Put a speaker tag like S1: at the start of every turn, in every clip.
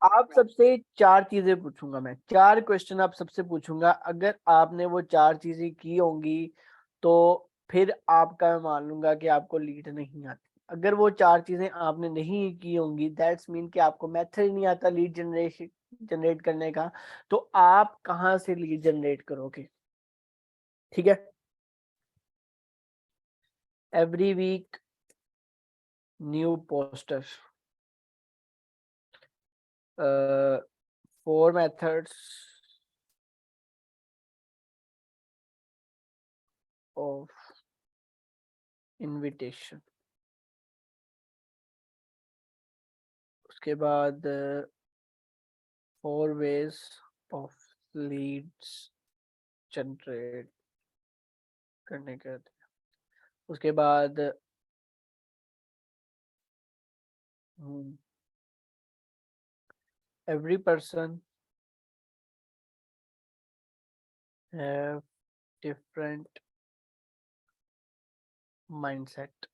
S1: आप सबसे 4 चीजें पूछूंगा मैं, 4 क्वेश्चन आप सबसे पूछूंगा। अगर आपने वो 4 चीजें की होंगी तो फिर आपका मैं मान लूंगा कि आपको लीड नहीं आती। अगर वो 4 चीजें आपने नहीं की होंगी, दैट्स मीन कि आपको मेथड ही नहीं आता लीड जनरेट करने का, तो आप कहाँ से लीड जनरेट करोगे? ठीक है। Every week new poster, 4 methods of invitation। उसके बाद 4 ways of leads जनरेट करने के। उसके बाद every person have different mindset।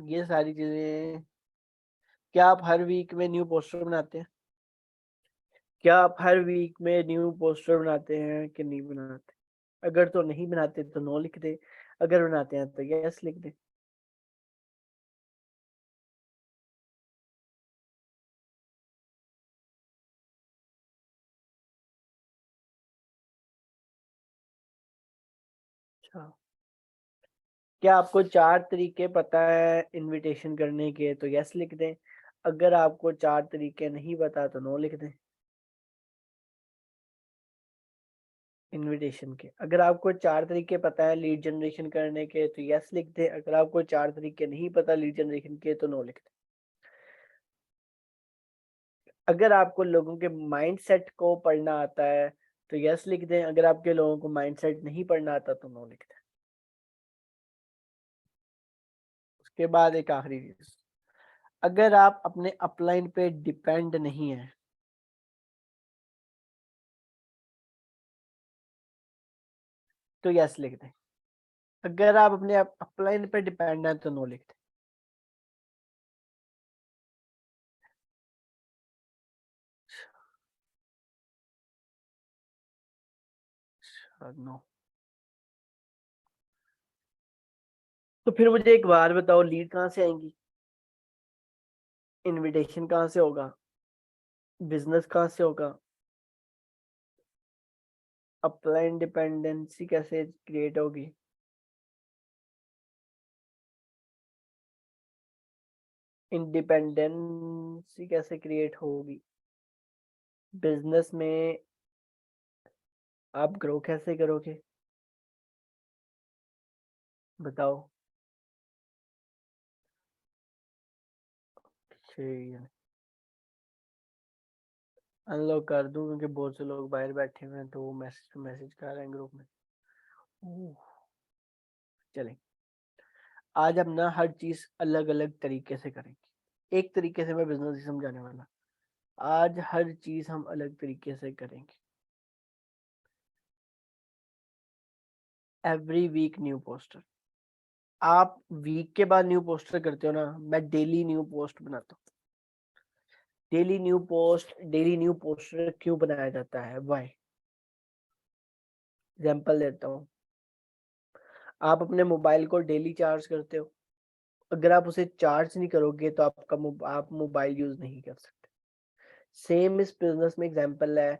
S1: ये सारी चीजें। क्या आप हर वीक में न्यू पोस्टर बनाते हैं? क्या आप हर वीक में न्यू पोस्टर बनाते हैं कि नहीं बनाते? अगर तो नहीं बनाते तो नो लिख दे, अगर बनाते हैं तो यस लिख दे। अच्छा, क्या आपको 4 तरीके पता है इनविटेशन करने के तो यस लिख दें, अगर आपको 4 तरीके नहीं पता तो नो लिख दें। इनविटेशन के अगर आपको 4 तरीके पता है लीड जनरेशन करने के तो यस लिख दें, अगर आपको 4 तरीके नहीं पता लीड जनरेशन के तो नो लिख दें। अगर आपको लोगों के माइंडसेट को पढ़ना आता है तो यस लिख दें, अगर आपके लोगों को माइंडसेट नहीं पढ़ना आता तो नो लिख दें। उसके बाद एक आखिरी चीज, अगर आप अपने अपलाइन पे डिपेंड नहीं है तो यस लिख दें, अगर आप अपने अपलाइन पे डिपेंड है तो नो लिख दें। नो। तो फिर मुझे एक बार बताओ, लीड कहाँ से आएंगी? इनविटेशन कहाँ से होगा? बिजनेस कहाँ से होगा? अपलाइन डिपेंडेंसी कैसे क्रिएट होगी? इंडिपेंडेंसी कैसे क्रिएट होगी? बिजनेस में आप ग्रो कैसे करोगे? बताओ। ठीक है, अनलॉक कर दूं क्योंकि बहुत से लोग बाहर बैठे हुए हैं तो वो मैसेज मैसेज कर रहे हैं ग्रुप में। चलें, आज हम ना हर चीज अलग अलग तरीके से करेंगे, एक तरीके से मैं बिजनेस ही समझाने वाला। आज हर चीज हम अलग तरीके से करेंगे। Every week new poster. आप वीक के बाद न्यू पोस्टर करते हो ना, मैं डेली न्यू पोस्ट बनाता हूँ। डेली न्यू पोस्टर क्यों बनाया जाता है, वाई? एग्जाम्पल देता हूँ। आप अपने मोबाइल को डेली चार्ज करते हो, अगर आप उसे चार्ज नहीं करोगे तो आप मोबाइल यूज नहीं कर सकते। सेम इस बिजनेस में एग्जांपल है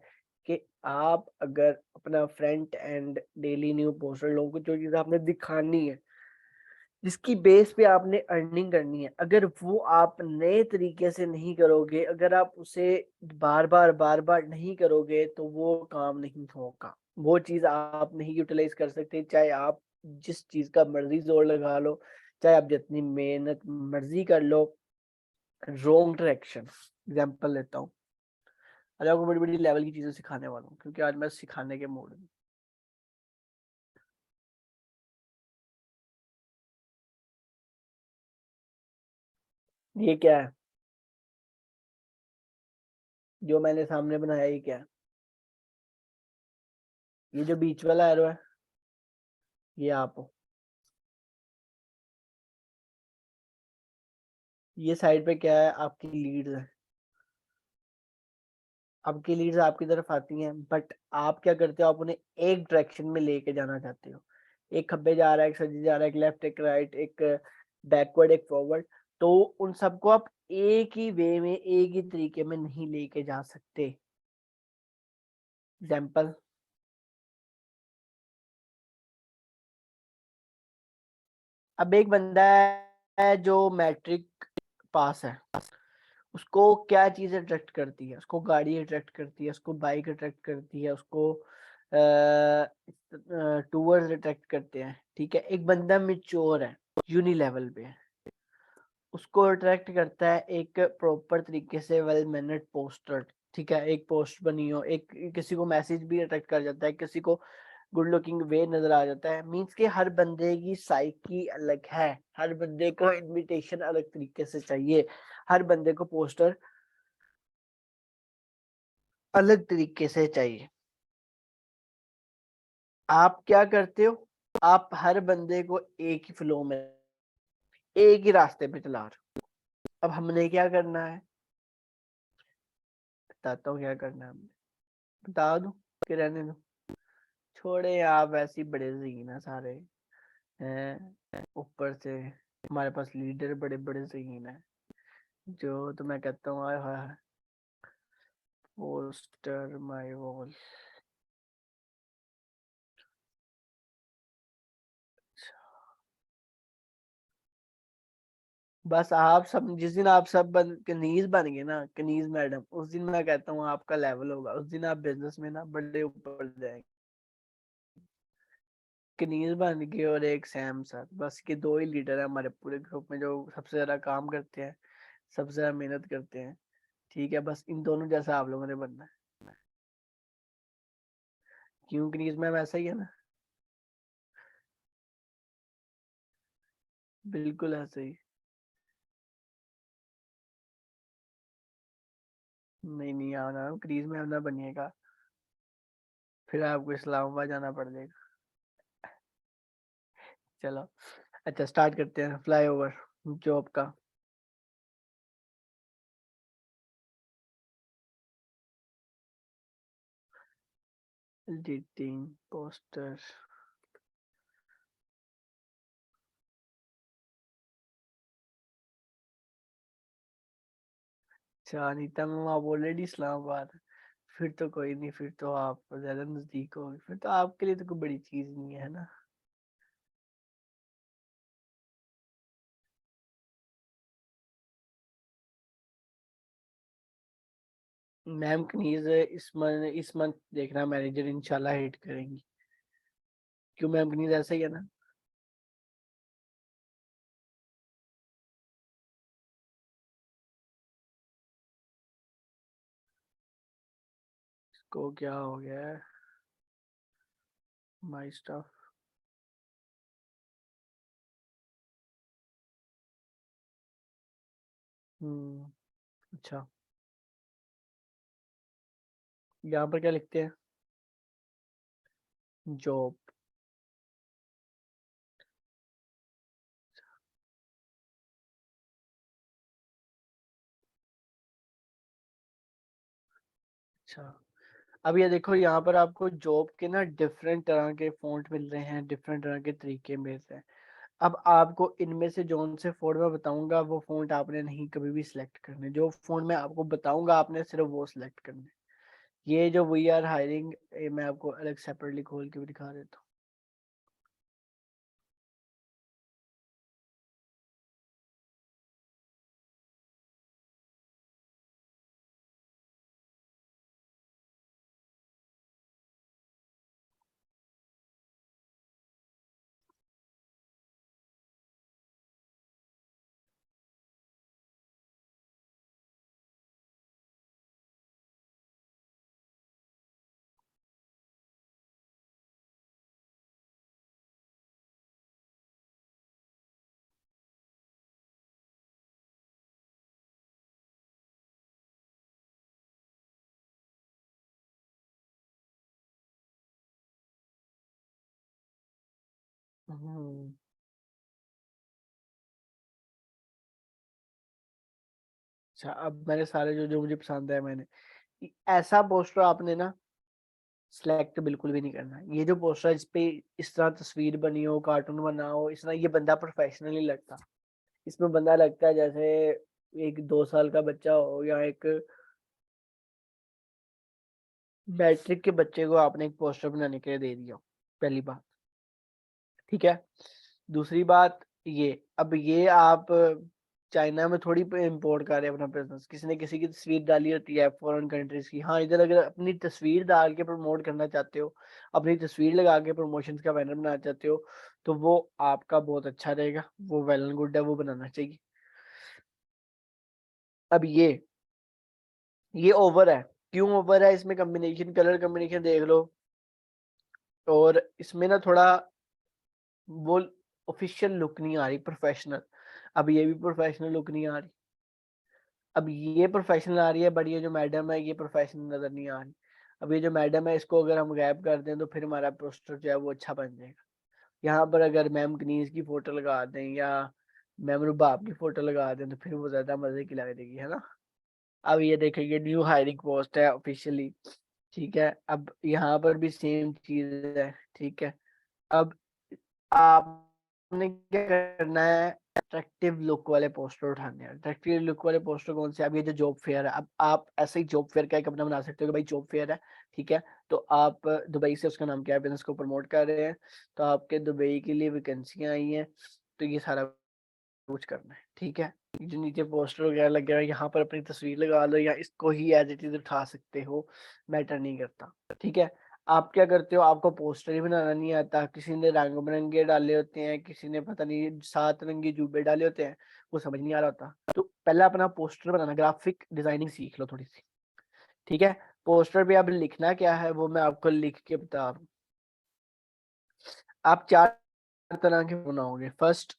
S1: कि आप अगर अपना front end daily new poster, लोगों को जो चीज आपने दिखानी है, जिसकी बेस पे आपने अर्निंग करनी है, अगर वो आप नए तरीके से नहीं करोगे, अगर आप उसे बार बार नहीं करोगे तो वो काम नहीं होगा। वो चीज आप नहीं यूटिलाइज कर सकते, चाहे आप जिस चीज का मर्जी जोर लगा लो, चाहे आप जितनी मेहनत मर्जी कर लो। Wrong direction. एग्जाम्पल लेता हूँ, आज आपको बड़ी बड़ी लेवल की चीजें सिखाने वाला हूँ क्योंकि आज मैं सिखाने के मूड में। ये क्या है? जो मैंने सामने बनाया ये क्या है? ये जो बीच वाला एरो है, ये आप हो। ये साइड पे क्या है? आपकी लीड्स है। आपकी लीड्स आपकी तरफ आती हैं, बट आप क्या करते हो? आप उन्हें एक डायरेक्शन में लेके जाना चाहते हो। एक खब्बे जा रहा है, एक सज्जे जा रहा है, एक लेफ्ट, एक राइट, एक बैकवर्ड, एक फॉरवर्ड। तो उन सबको आप एक ही वे में, एक ही तरीके में नहीं लेके जा सकते। एग्जाम्पल, अब एक बंदा है जो मैट्रिक पास है, उसको क्या चीज अट्रैक्ट करती है? उसको गाड़ी अट्रैक्ट करती है, उसको बाइक अट्रैक्ट करती है, उसको टूवर्स अट्रैक्ट करते हैं। ठीक है, एक बंदा मिच्योर है, यूनि लेवल पे है, उसको अट्रैक्ट करता है एक प्रॉपर तरीके से वेल मैनर्ड पोस्टर। ठीक है, एक पोस्ट बनी हो, एक किसी को मैसेज भी अट्रैक्ट कर जाता है, किसी को गुड लुकिंग वे नजर आ जाता है। मींस कि हर बंदे की साइकी अलग है, हर बंदे को इनविटेशन अलग तरीके से चाहिए, हर बंदे को पोस्टर अलग तरीके से चाहिए। आप क्या करते हो? आप हर बंदे को एक ही फ्लो में, एक ही रास्ते पे चला रहे हो। अब हमने क्या करना है? बताता हूँ क्या करना है हमने। बता दूं कि रहने दो? छोड़े, आप ऐसे ही बड़े ज़हीन है सारे हैं, ऊपर से हमारे पास लीडर बड़े बड़े ज़हीन है। जो तो मैं कहता हूँ, आय हाय, पोस्टर माय वॉल। बस आप सब, जिस दिन आप सब कनीज बन गए ना, कनीज मैडम, उस दिन मैं कहता हूँ आपका लेवल होगा, उस दिन आप बिजनेस में ना बड़े ऊपर जाएंगे। कनीज बन गए और एक सैम सर, बस के दो ही लीडर है हमारे पूरे ग्रुप में जो सबसे ज्यादा काम करते हैं, सबसे ज्यादा मेहनत करते हैं। ठीक है, बस इन दोनों जैसा आप लोगों ने बनना है। क्यों? कनीज मैम ऐसा ही है ना? बिल्कुल ऐसे ही। नहीं नहीं, आना कनीज मैम ना बनिएगा, फिर आपको इस्लामाबाद जाना पड़ जाएगा। चलो, अच्छा स्टार्ट करते हैं फ्लाईओवर जॉब का। Editing poster. अच्छा अनीता मैम, आप ऑलरेडी इस्लामाबाद हैं। फिर तो कोई नहीं, फिर तो आप ज्यादा नजदीक हो, फिर तो आपके लिए तो कोई बड़ी चीज नहीं है ना। मैम कनीज इस मंथ देखना मैनेजर इंशाल्लाह हिट करेंगी। क्यों? मैम कनीज ऐसा ही है ना? इसको क्या हो गया है? My stuff. अच्छा, यहाँ पर क्या लिखते हैं? जॉब। अच्छा, अब ये देखो, यहाँ पर आपको जॉब के ना डिफरेंट तरह के फॉन्ट मिल रहे हैं, डिफरेंट तरह के तरीके मिल रहे हैं। अब आपको इनमें से जोन से फ़ॉन्ट मैं बताऊंगा, वो फ़ॉन्ट आपने नहीं कभी भी सिलेक्ट करने। जो फ़ॉन्ट मैं आपको बताऊंगा आपने सिर्फ वो सिलेक्ट करने। ये जो वी आर हायरिंग, मैं आपको अलग सेपरेटली खोल के भी दिखा देता हूँ। हम्म, अच्छा, अब मैंने सारे जो जो मुझे पसंद है मैंने ऐसा पोस्टर आपने ना सिलेक्ट बिल्कुल भी नहीं करना। ये जो पोस्टर है इस पे इस तरह तस्वीर बनी हो, कार्टून बना हो, इस तरह ये बंदा प्रोफेशनली लगता। इसमें बंदा लगता है जैसे एक 2 साल का बच्चा हो या एक मैट्रिक के बच्चे को आपने एक पोस्टर बनाने के लिए दे दिया हो, पहली बात। ठीक है। दूसरी बात ये, अब ये आप चाइना में थोड़ी इंपोर्ट कर रहे हैं अपना बिजनेस। किसी ने किसी की तस्वीर डाली होती है फॉरेन कंट्रीज की, हाँ इधर अगर अपनी तस्वीर डाल के प्रमोट करना चाहते हो, अपनी तस्वीर लगा के प्रमोशन का बैनर बनाना चाहते हो, तो वो आपका बहुत अच्छा रहेगा, वो वेल एंड गुड है, वो बनाना चाहिए। अब ये ओवर है। क्यों ओवर है? इसमें कॉम्बिनेशन, कलर कॉम्बिनेशन देख लो, और इसमें ना थोड़ा वो ऑफिशियल लुक नहीं आ रही, प्रोफेशनल। अब ये भी प्रोफेशनल लुक नहीं आ रही। अब ये प्रोफेशनल आ रही है, बट ये जो मैडम है ये प्रोफेशनल नजर नहीं आ रही। अब ये जो मैडम है इसको अगर हम गैप कर दें तो फिर हमारा पोस्टर जो है वो अच्छा बन जाएगा। यहाँ पर अगर मैम कनीज की फोटो लगा दें या मैम रुबाब की फोटो लगा दें तो फिर वो ज्यादा मजे की लग देगी, है ना। अब ये देखिए न्यू हायरिंग पोस्ट है ऑफिशियली। ठीक है, अब यहाँ पर भी सेम चीज है। ठीक है। अब आपने क्या करना है, अट्रैक्टिव लुक वाले पोस्टर उठाने हैं। अट्रैक्टिव लुक वाले पोस्टर कौन से? अब ये जो जॉब फेयर है, अब आप ऐसे ही जॉब फेयर का एक अपना बना सकते हो कि भाई जॉब फेयर है। ठीक है। तो आप दुबई से, उसका नाम क्या है, बिजनेस को प्रमोट कर रहे हैं, तो आपके दुबई के लिए वैकेंसियां आई हैं, तो ये सारा कुछ करना है। ठीक है। ये जो नीचे पोस्टर वगैरह लगे हुए हैं, यहाँ पर अपनी तस्वीर लगा लो या इसको ही एज इट इज उठा सकते हो, मैटर नहीं करता। ठीक है। आप क्या करते हो, आपको पोस्टर ही बनाना नहीं आता, किसी ने रंग बिरंगे डाले होते हैं, किसी ने पता नहीं 7 रंगी जुबे डाले होते हैं, वो समझ नहीं आ रहा होता। तो पहले अपना पोस्टर बनाना, ग्राफिक डिजाइनिंग सीख लो थोड़ी सी। ठीक है। पोस्टर पे अब लिखना क्या है वो मैं आपको लिख के बता रहा हूँ। आप 4 तरह के बनाओगे। फर्स्ट,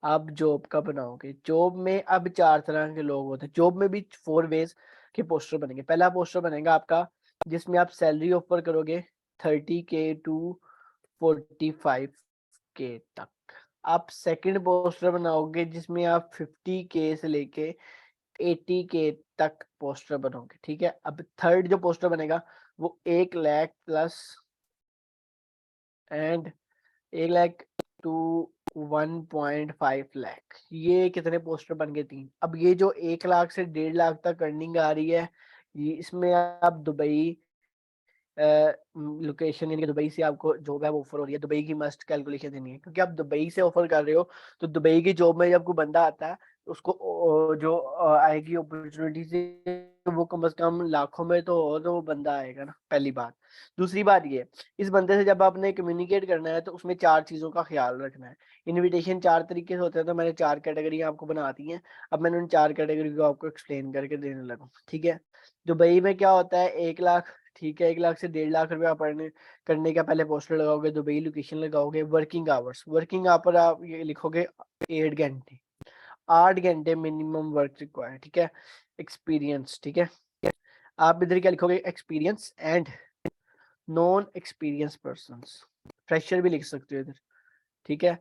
S1: आप जॉब का बनाओगे। जॉब में अब 4 तरह के लोग होते हैं। जॉब में भी 4 वेज के पोस्टर बनेंगे। पहला पोस्टर बनेगा आपका जिसमें आप सैलरी ऑफर करोगे 30K टू 45K तक। आप सेकंड पोस्टर बनाओगे जिसमें आप 50K से लेके 80K तक पोस्टर बनोगे। ठीक है। अब थर्ड जो पोस्टर बनेगा वो 1 lakh plus and 1 lakh to 1.5 lakh. ये कितने पोस्टर बन गए? 3। अब ये जो 1 लाख से 1.5 लाख तक अर्निंग आ रही है, ये इसमें आप दुबई लोकेशन, यानी कि दुबई से आपको जॉब है वो ऑफर हो रही है, दुबई की मस्ट कैलकुलेशन देनी है, क्योंकि आप दुबई से ऑफर कर रहे हो। तो दुबई की जॉब में जब कोई बंदा आता है तो उसको जो आएगी अपॉर्चुनिटी से, वो कम से कम लाखों में तो हो, तो वो बंदा आएगा ना, पहली बात। दूसरी बात ये, इस बंदे से जब आपने कम्युनिकेट करना है तो उसमें 4 चीजों का ख्याल रखना है। इनविटेशन 4 तरीके से होते हैं, तो मैंने 4 कैटेगरी आपको बना दी है। अब मैंने उन 4 कैटेगरी को आपको एक्सप्लेन करके देने लगा। ठीक है। दुबई में क्या होता है, 1 लाख, ठीक है, 1 लाख से 1.5 लाख रुपया पढ़ने करने का पहले पोस्टर लगाओगे, दुबई लोकेशन लगाओगे। वर्किंग आवर्स, वर्किंग आवर आप ये लिखोगे 8 घंटे, 8 घंटे मिनिमम वर्क रिक्वायर्ड। ठीक है। एक्सपीरियंस, ठीक है, आप इधर क्या लिखोगे, experience and non experience person. Fresher भी लिख सकते हो इधर। ठीक है।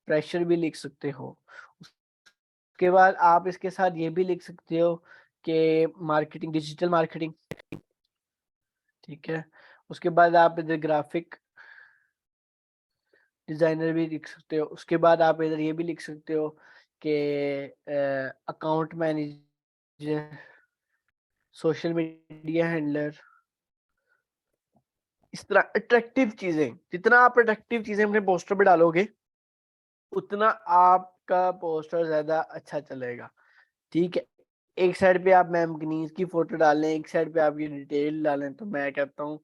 S1: फ्रेशर भी लिख सकते हो। उसके बाद आप इसके साथ ये भी लिख सकते हो कि मार्केटिंग, डिजिटल मार्केटिंग। ठीक है। उसके बाद आप इधर ग्राफिक डिजाइनर भी लिख सकते हो। उसके बाद आप इधर ये भी लिख सकते हो कि account manager, social media handler. इस तरह अट्रैक्टिव चीजें, जितना आप अट्रैक्टिव चीजें अपने पोस्टर पे डालोगे उतना आपका पोस्टर ज्यादा अच्छा चलेगा। ठीक है। एक साइड पे आप मैम गनीज की फोटो डालें, एक साइड पे आपकी डिटेल डालें, तो मैं कहता हूँ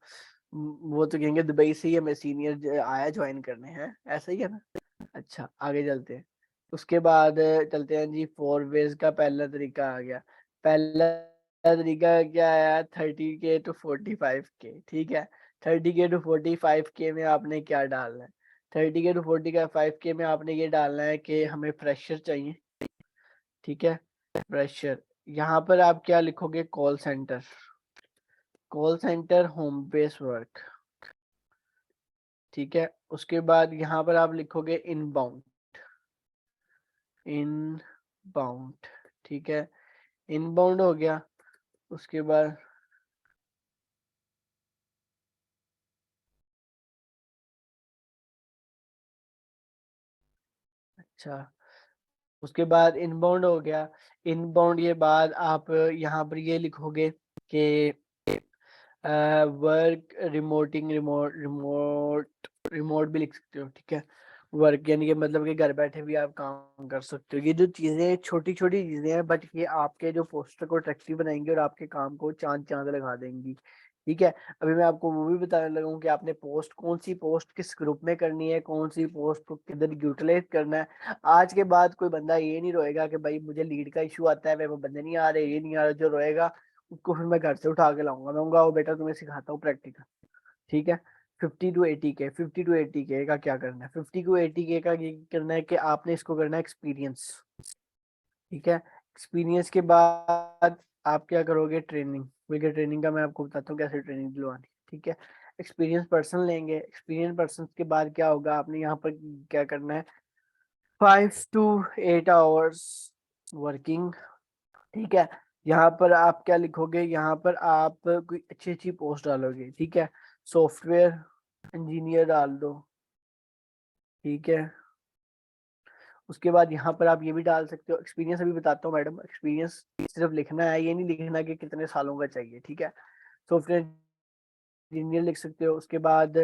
S1: वो तो कहेंगे दुबई से ही हमें सीनियर आया ज्वाइन करने हैं, ऐसा ही है ना। अच्छा, आगे चलते हैं। उसके बाद चलते हैं जी, 4 वेज का पहला तरीका आ गया। पहला तरीका क्या है, 30K टू 45K। ठीक है। 30K टू 45K में आपने क्या डालना है? 30K टू 45K में आपने ये डालना है कि हमें फ्रेशर चाहिए। ठीक है। फ्रेशर, यहाँ पर आप क्या लिखोगे, call centre, call centre home base work. ठीक है। उसके बाद यहाँ पर आप लिखोगे इनबाउंड, इनबाउंड, ठीक है, इनबाउंड हो गया। उसके बाद अच्छा, उसके बाद इनबाउंड हो गया। इनबाउंड के बाद आप यहाँ पर ये लिखोगे कि वर्क रिमोटिंग, रिमोट रिमोट भी लिख सकते हो, ठीक है। वर्क यानी कि मतलब कि घर बैठे भी आप काम कर सकते हो। ये जो चीजें छोटी छोटी चीजें हैं, बट ये आपके जो पोस्टर को अट्रैक्टिव बनाएंगे और आपके काम को चांद चांद लगा देंगी, ठीक है। अभी मैं आपको वो भी बताने लगा हूँ कि आपने पोस्ट, कौन सी पोस्ट किस ग्रुप में करनी है, कौन सी पोस्ट को किधर यूटिलाइज करना है। आज के बाद कोई बंदा ये नहीं रोएगा कि भाई मुझे लीड का इशू आता है, वे वो बंदे नहीं आ रहे, ये नहीं आ रहे। जो रोएगा उसको फिर मैं घर से उठा के लाऊंगा, मैं कहूंगा वो बेटा तुम्हें सिखाता हूँ प्रैक्टिकल, ठीक है। 50 to 80 के, 50 to 80 के का क्या करना है, 50 to 80 के का ये करना है कि आपने इसको करना है एक्सपीरियंस, ठीक है। एक्सपीरियंस के बाद आप क्या करोगे, ट्रेनिंग। देखिए ट्रेनिंग का मैं आपको बताता हूँ कैसे ट्रेनिंग दिलवानी, ठीक है। एक्सपीरियंस पर्सन लेंगे, एक्सपीरियंस पर्सन के बाद क्या होगा, आपने यहाँ पर क्या करना है, 5 to 8 hours वर्किंग, ठीक है। यहाँ पर आप क्या लिखोगे, यहाँ पर आप कोई अच्छी अच्छी पोस्ट डालोगे, ठीक है। सॉफ्टवेयर इंजीनियर डाल दो, ठीक है। उसके बाद यहाँ पर आप ये भी डाल सकते हो, एक्सपीरियंस अभी बताता हूँ मैडम। एक्सपीरियंस सिर्फ लिखना है, ये नहीं लिखना कि कितने सालों का चाहिए, ठीक है। सॉफ्टवेयर इंजीनियर लिख सकते हो। उसके बाद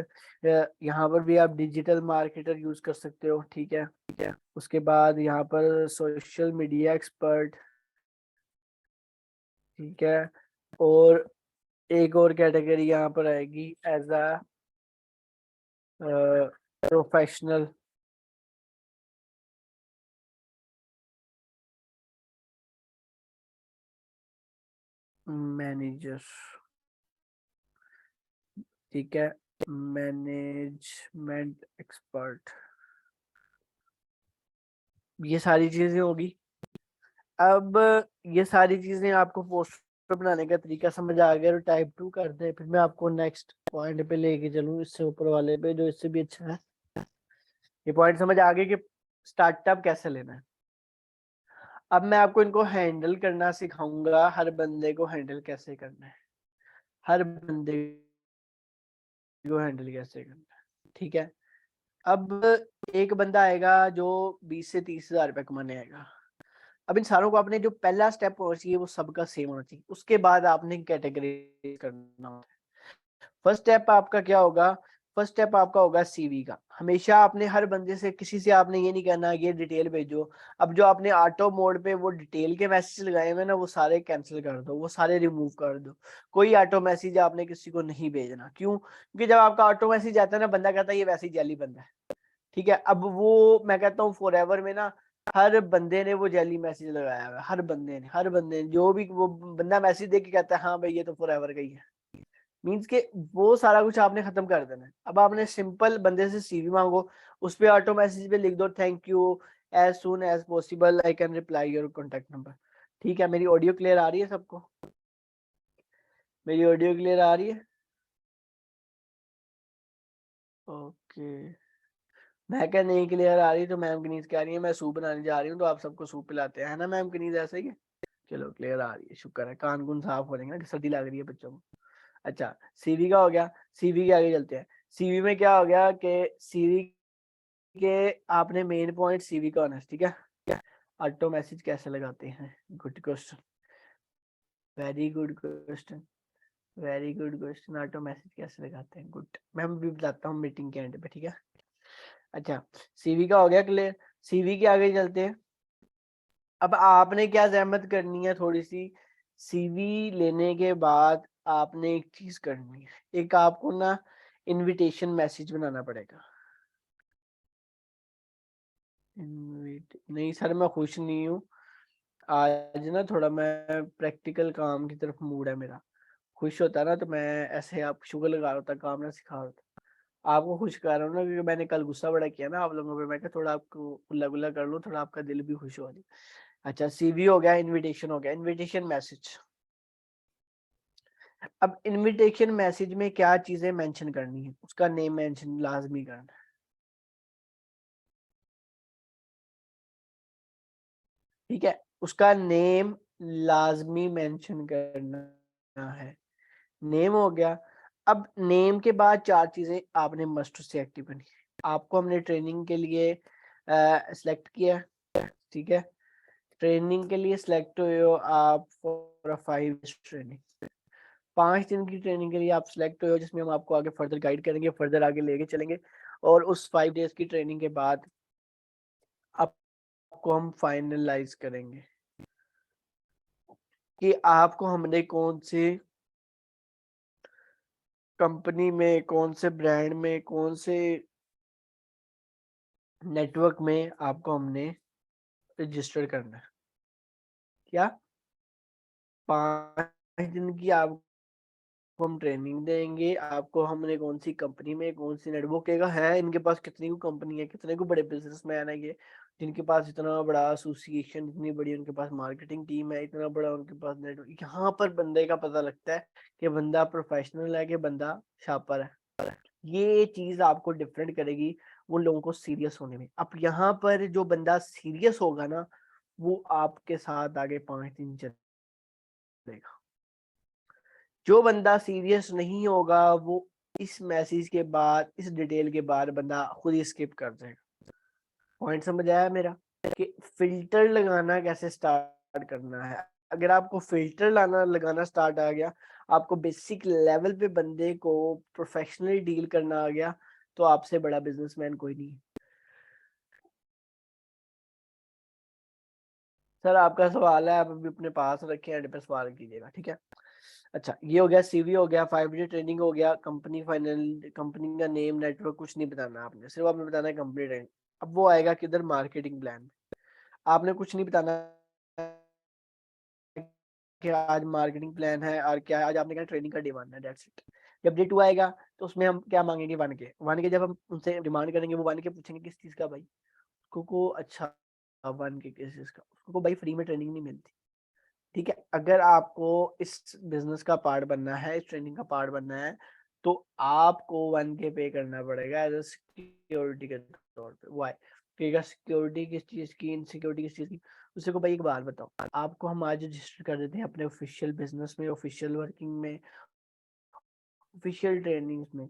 S1: यहाँ पर भी आप डिजिटल मार्केटर यूज कर सकते हो, ठीक है, ठीक है। उसके बाद यहाँ पर सोशल मीडिया एक्सपर्ट, ठीक है। और एक और कैटेगरी यहाँ पर आएगी एज अ प्रोफेशनल मैनेजर, ठीक है, मैनेजमेंट एक्सपर्ट। ये सारी चीजें होगी। अब ये सारी चीजें आपको पोस्टर बनाने का तरीका समझ आ गया, तो टाइप 2 कर दे। फिर मैं आपको नेक्स्ट पॉइंट पे लेके चलूँ, इससे ऊपर वाले पे जो इससे भी अच्छा है। ये पॉइंट समझ आ गया कि स्टार्टअप कैसे लेना है। अब मैं आपको इनको हैंडल करना सिखाऊंगा, हर बंदे को हैंडल कैसे करना है, हर बंदे को हैंडल कैसे करना है, ठीक है। अब एक बंदा आएगा जो 20 से 30 हज़ार रुपये कमाने आएगा। अब इन सारों को आपने जो पहला स्टेप होना चाहिए वो सबका सेम होना चाहिए। उसके बाद आपने कैटेगरी करना होता है। फर्स्ट स्टेप आपका क्या होगा, फर्स्ट स्टेप आपका होगा सीवी का। हमेशा आपने हर बंदे से, किसी से आपने ये नहीं कहना ये डिटेल भेजो। अब जो आपने ऑटो मोड पे वो डिटेल के मैसेज लगाए हुए ना, वो सारे कैंसिल कर दो, वो सारे रिमूव कर दो। कोई ऑटो मैसेज आपने किसी को नहीं भेजना। क्यों? क्योंकि जब आपका ऑटो मैसेज आता है ना, बंदा कहता है ये वैसे ही जाली बंदा है, ठीक है। अब वो मैं कहता हूँ फॉर एवर में ना, हर बंदे ने वो जेली मैसेज लगाया हुआ है, हर बंदे ने जो भी वो बंदा मैसेज देख के कहता है हाँ भाई ये तो फॉर एवर का ही है। मीन्स के वो सारा कुछ आपने खत्म कर देना है। अब आपने सिंपल बंदे से सीवी मांगो, उस पे ऑटो मैसेज पे लिख दो thank you, as soon as possible I can reply your contact number, ठीक है। मेरी ऑडियो क्लियर आ रही है सबको? मेरी ऑडियो क्लियर आ रही है? ओके। मैं क्या नहीं क्लियर आ रही तो मैम कनीज कह रही है मैं सूप बनाने जा रही हूँ, तो आप सबको सूप पिलाते हैं, है ना मैम कनीज? ऐसा ही है। चलो क्लियर आ रही है, शुक्र है। कान कुन साफ हो जाएंगे ना, सर्दी लग रही है बच्चों को। अच्छा, सीवी का हो गया। सीवी के आगे चलते हैं। सीवी में क्या हो गया कि सीवी के आपने मेन पॉइंट सीवी का होना है, ठीक है। ऑटो मैसेज कैसे लगाते हैं? Good question, very good question, very good question. Auto message कैसे लगाते हैं? गुड, मैं भी बताता हूँ मीटिंग के एंड पे, ठीक है। अच्छा, सीवी का हो गया क्लियर। सीवी के आगे चलते हैं। अब आपने क्या जहमत करनी है थोड़ी सी, सीवी लेने के बाद आपने एक चीज करनी है, एक आपको ना इनविटेशन मैसेज बनाना पड़ेगा। नहीं सर मैं खुश नहीं हूँ आज ना, थोड़ा मैं प्रैक्टिकल काम की तरफ मूड है मेरा। खुश होता ना तो मैं ऐसे आप शुगर लगा रहा होता, काम ना सिखा रहा होता। आपको खुश कर रहा हूँ ना, क्योंकि मैंने कल गुस्सा बड़ा किया ना आप लोगों पे। मैं क्या थोड़ा आपको गुल्ला गुल्ला कर लूँ, थोड़ा आपका दिल भी खुश हो जाए। अच्छा, सीवी हो गया, इनविटेशन हो गया, इनविटेशन मैसेज। अब इनविटेशन मैसेज में क्या चीजें मेंशन करनी है, उसका नेम मेंशन लाजमी करना है। ठीक है, उसका नेम लाजमी मेंशन करना है। नेम हो गया। अब नेम के बाद 4 चीजें आपने मस्ट से एक्टिव करनी है। आपको हमने ट्रेनिंग के लिए सिलेक्ट किया, ठीक है, ट्रेनिंग के लिए सिलेक्ट हुए हो आप फॉर अ 5 डेज ट्रेनिंग। 5 दिन की ट्रेनिंग के लिए आप सिलेक्ट हुए हो, जिसमें हम आपको आगे फर्दर गाइड करेंगे, फर्दर आगे लेके चलेंगे। और उस 5 डेज की ट्रेनिंग के बाद आपको हम फाइनलाइज करेंगे कि आपको हमने कौन से कंपनी में, कौन से ब्रांड में, कौन से नेटवर्क में आपको हमने रजिस्टर करना है। क्या 5 दिन की आपको हम ट्रेनिंग देंगे, आपको हमने कौन सी कंपनी में, कौन सी नेटवर्क है, इनके पास कितनी को कंपनी है, कितने को बड़े बिजनेसमैन है ये, जिनके पास इतना बड़ा एसोसिएशन, इतनी बड़ी उनके पास मार्केटिंग टीम है, इतना बड़ा उनके पास नेटवर्क। यहाँ पर बंदे का पता लगता है कि बंदा प्रोफेशनल है कि बंदा शापर है। ये चीज आपको डिफरेंट करेगी उन लोगों को सीरियस होने में। अब यहाँ पर जो बंदा सीरियस होगा ना, वो आपके साथ आगे 5 दिन चलेगा। जो बंदा सीरियस नहीं होगा, वो इस मैसेज के बाद, इस डिटेल के बाद बंदा खुद ही स्किप कर जाएगा। पॉइंट समझ आया मेरा, कि फिल्टर लगाना कैसे स्टार्ट करना है। अगर आपको फिल्टर लगाना स्टार्ट आ गया, आपको बेसिक लेवल पे बंदे को प्रोफेशनली डील करना आ गया, तो आपसे बड़ा बिजनेसमैन कोई नहीं है। सर आपका सवाल है, आप अभी अपने पास रखे, एंड पे सवाल कीजिएगा, ठीक है। अच्छा, ये हो गया, सीवी हो गया, 5 डे ट्रेनिंग हो गया, कंपनी फाइनल, कंपनी का नेम, नेटवर्क कुछ नहीं बताना आपने, सिर्फ आपने बताना है कंपनी ट्रेनिंग। अब वो आएगा किधर, मार्केटिंग प्लान। आपने कुछ नहीं बताना कि आज मार्केटिंग प्लान है और क्या है, आज आपने कहा ट्रेनिंग का डिमांड है, दैट्स इट। जब डे 2 आएगा तो उसमें हम क्या मांगेंगे, 1K जब हम उनसे डिमांड करेंगे, वो 1K पूछेंगे किस चीज का भाई, को अच्छा 1K किस चीज का, उसको भाई फ्री में ट्रेनिंग नहीं मिलती। ठीक है, अगर आपको इस बिजनेस का पार्ट बनना है, इस ट्रेनिंग का पार्ट बनना है, तो आपको 1K पे करना पड़ेगा एज अ सिक्योरिटी के तौर पे। वाई कहेगा सिक्योरिटी किस चीज की, इनसिक्योरिटी किस चीज की। उसे को भाई एक बात बताओ, आपको हम आज रजिस्टर कर देते हैं अपने ऑफिशियल बिजनेस में, ऑफिशियल वर्किंग में, ऑफिशियल ट्रेनिंग्स में।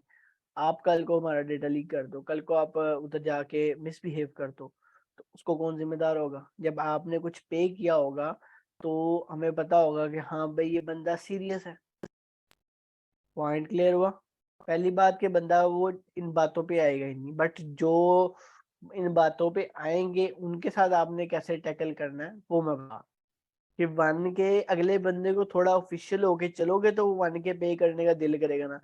S1: आप कल को हमारा डेटा लीक कर दो, कल को आप उधर जाके मिसबिहेव कर दो, तो उसको कौन जिम्मेदार होगा। जब आपने कुछ पे किया होगा, तो हमें पता होगा कि हाँ भाई ये बंदा सीरियस है। पॉइंट क्लियर हुआ। पहली बात कि बंदा वो इन बातों पे आएगा ही नहीं, बट जो इन बातों पे आएंगे उनके साथ आपने कैसे टैकल करना है वो मैं बता। कि 1K अगले बंदे को थोड़ा ऑफिशियल होके चलोगे तो वो 1K पे करने का दिल करेगा ना।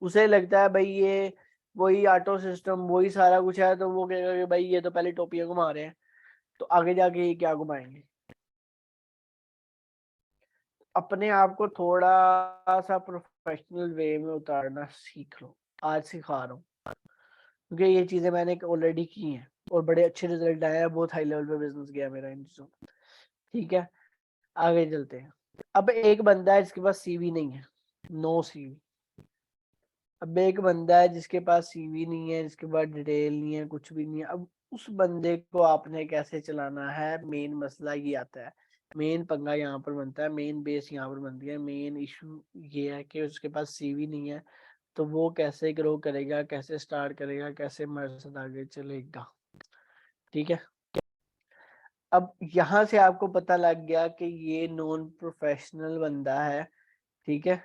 S1: उसे लगता है भाई ये वही ऑटो सिस्टम, वही सारा कुछ है, तो वो कहेगा कि भाई ये तो पहले टोपियां घुमा रहे हैं, तो आगे जाके ये क्या घुमाएंगे। अपने आप को थोड़ा सा प्रोफेशनल वे में उतारना सीख लो, आज सिखा रहा हूँ, क्योंकि ये चीजें मैंने ऑलरेडी की हैं और बड़े अच्छे रिजल्ट आए हैं, बहुत हाई लेवल पे बिजनेस गया मेरा इन चीजों। ठीक है, आगे चलते हैं। अब एक बंदा है जिसके पास सीवी नहीं है, नो सीवी। अब एक बंदा है जिसके पास सीवी नहीं है, जिसके पास डिटेल नहीं है, कुछ भी नहीं है। अब उस बंदे को आपने कैसे चलाना है, मेन मसला ये आता है, मेन पंगा यहाँ पर बनता है, मेन बेस यहाँ पर बनती है, मेन इशू ये है कि उसके पास सीवी नहीं है, तो वो कैसे ग्रो करेगा, कैसे स्टार्ट करेगा, कैसे हमारे साथ आगे चलेगा। ठीक है, अब यहाँ से आपको पता लग गया कि ये नॉन प्रोफेशनल बंदा है। ठीक है,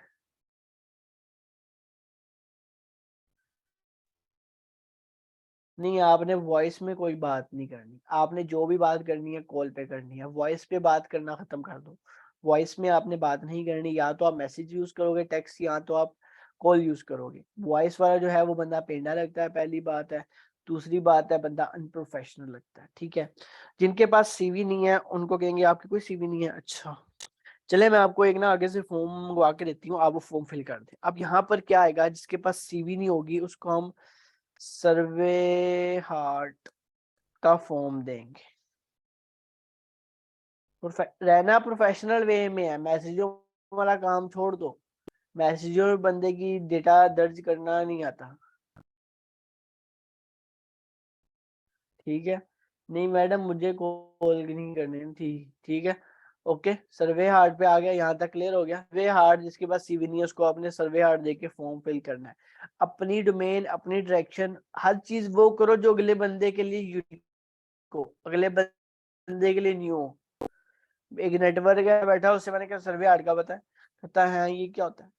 S1: नहीं आपने वॉइस में कोई बात नहीं करनी, आपने जो भी बात करनी है कॉल पे करनी है, वॉइस पे बात करना खत्म कर दो। वॉइस में आपने बात नहीं करनी, या तो आप मैसेज यूज करोगे टेक्स्ट, या तो आप कॉल यूज करोगे। वॉइस वाला जो है वो बंदा पेंडा लगता है, पहली बात है। दूसरी बात है, बंदा अनप्रोफेशनल लगता है। ठीक है, जिनके पास सीवी नहीं है उनको कहेंगे आपकी कोई सीवी नहीं है, अच्छा चले मैं आपको एक ना आगे से फॉर्म मंगवा के देती हूँ, आप वो फॉर्म फिल कर दें। अब यहाँ पर क्या आएगा, जिसके पास सीवी नहीं होगी उसको हम सर्वे हार्ट का फॉर्म देंगे। रहना प्रोफेशनल वे में है, मैसेजों वाला काम छोड़ दो, मैसेजों में बंदे की डेटा दर्ज करना नहीं आता। ठीक है, नहीं मैडम, मुझे कॉल नहीं करनी थी। ठीक है, ओके। सर्वे हार्ड पे आ गया, यहाँ तक क्लियर हो गया। सर्वे हार्ड जिसके पास सीवी नहीं है उसको अपने सर्वे हार्ड देके फॉर्म फिल करना है। अपनी डोमेन, अपनी डायरेक्शन, हर चीज वो करो जो अगले बंदे के लिए यूनिक हो, अगले बंदे के लिए न्यू हो। एक नेटवर्क है बैठा, उससे मैंने कहा सर्वे हार्ड का बताया, कहता है ये क्या होता है।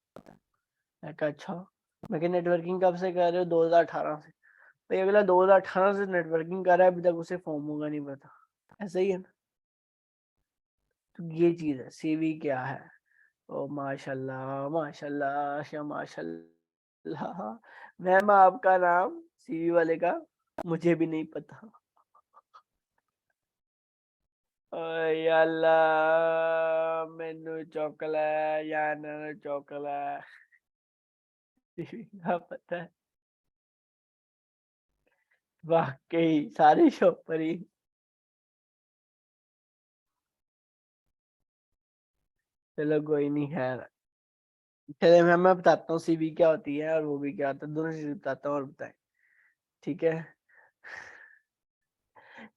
S1: मैं कहा अच्छा। मैं कहा नेटवर्किंग कब से कर रहे हो? 2018 से। भाई अगला 2018 से नेटवर्किंग कर रहा है, अभी तक उसे फॉर्म होगा नहीं पता। ऐसा ही है ना। तो ये चीज है, सीवी क्या है। ओ माशाल्लाह माशाल्लाह माशाल्लाह। मैम आपका नाम सीवी वाले का मुझे भी नहीं पता। ओए अल्लाह, मैनू चौकला या ना चौकला। सीवी का पता है वाकई सारी शॉप पर ही। चलो कोई नहीं, खैर। चले मैं बताता हूँ सीवी क्या होती है और वो भी क्या होता है, दोनों चीज बताता हूँ और बताएं। ठीक है।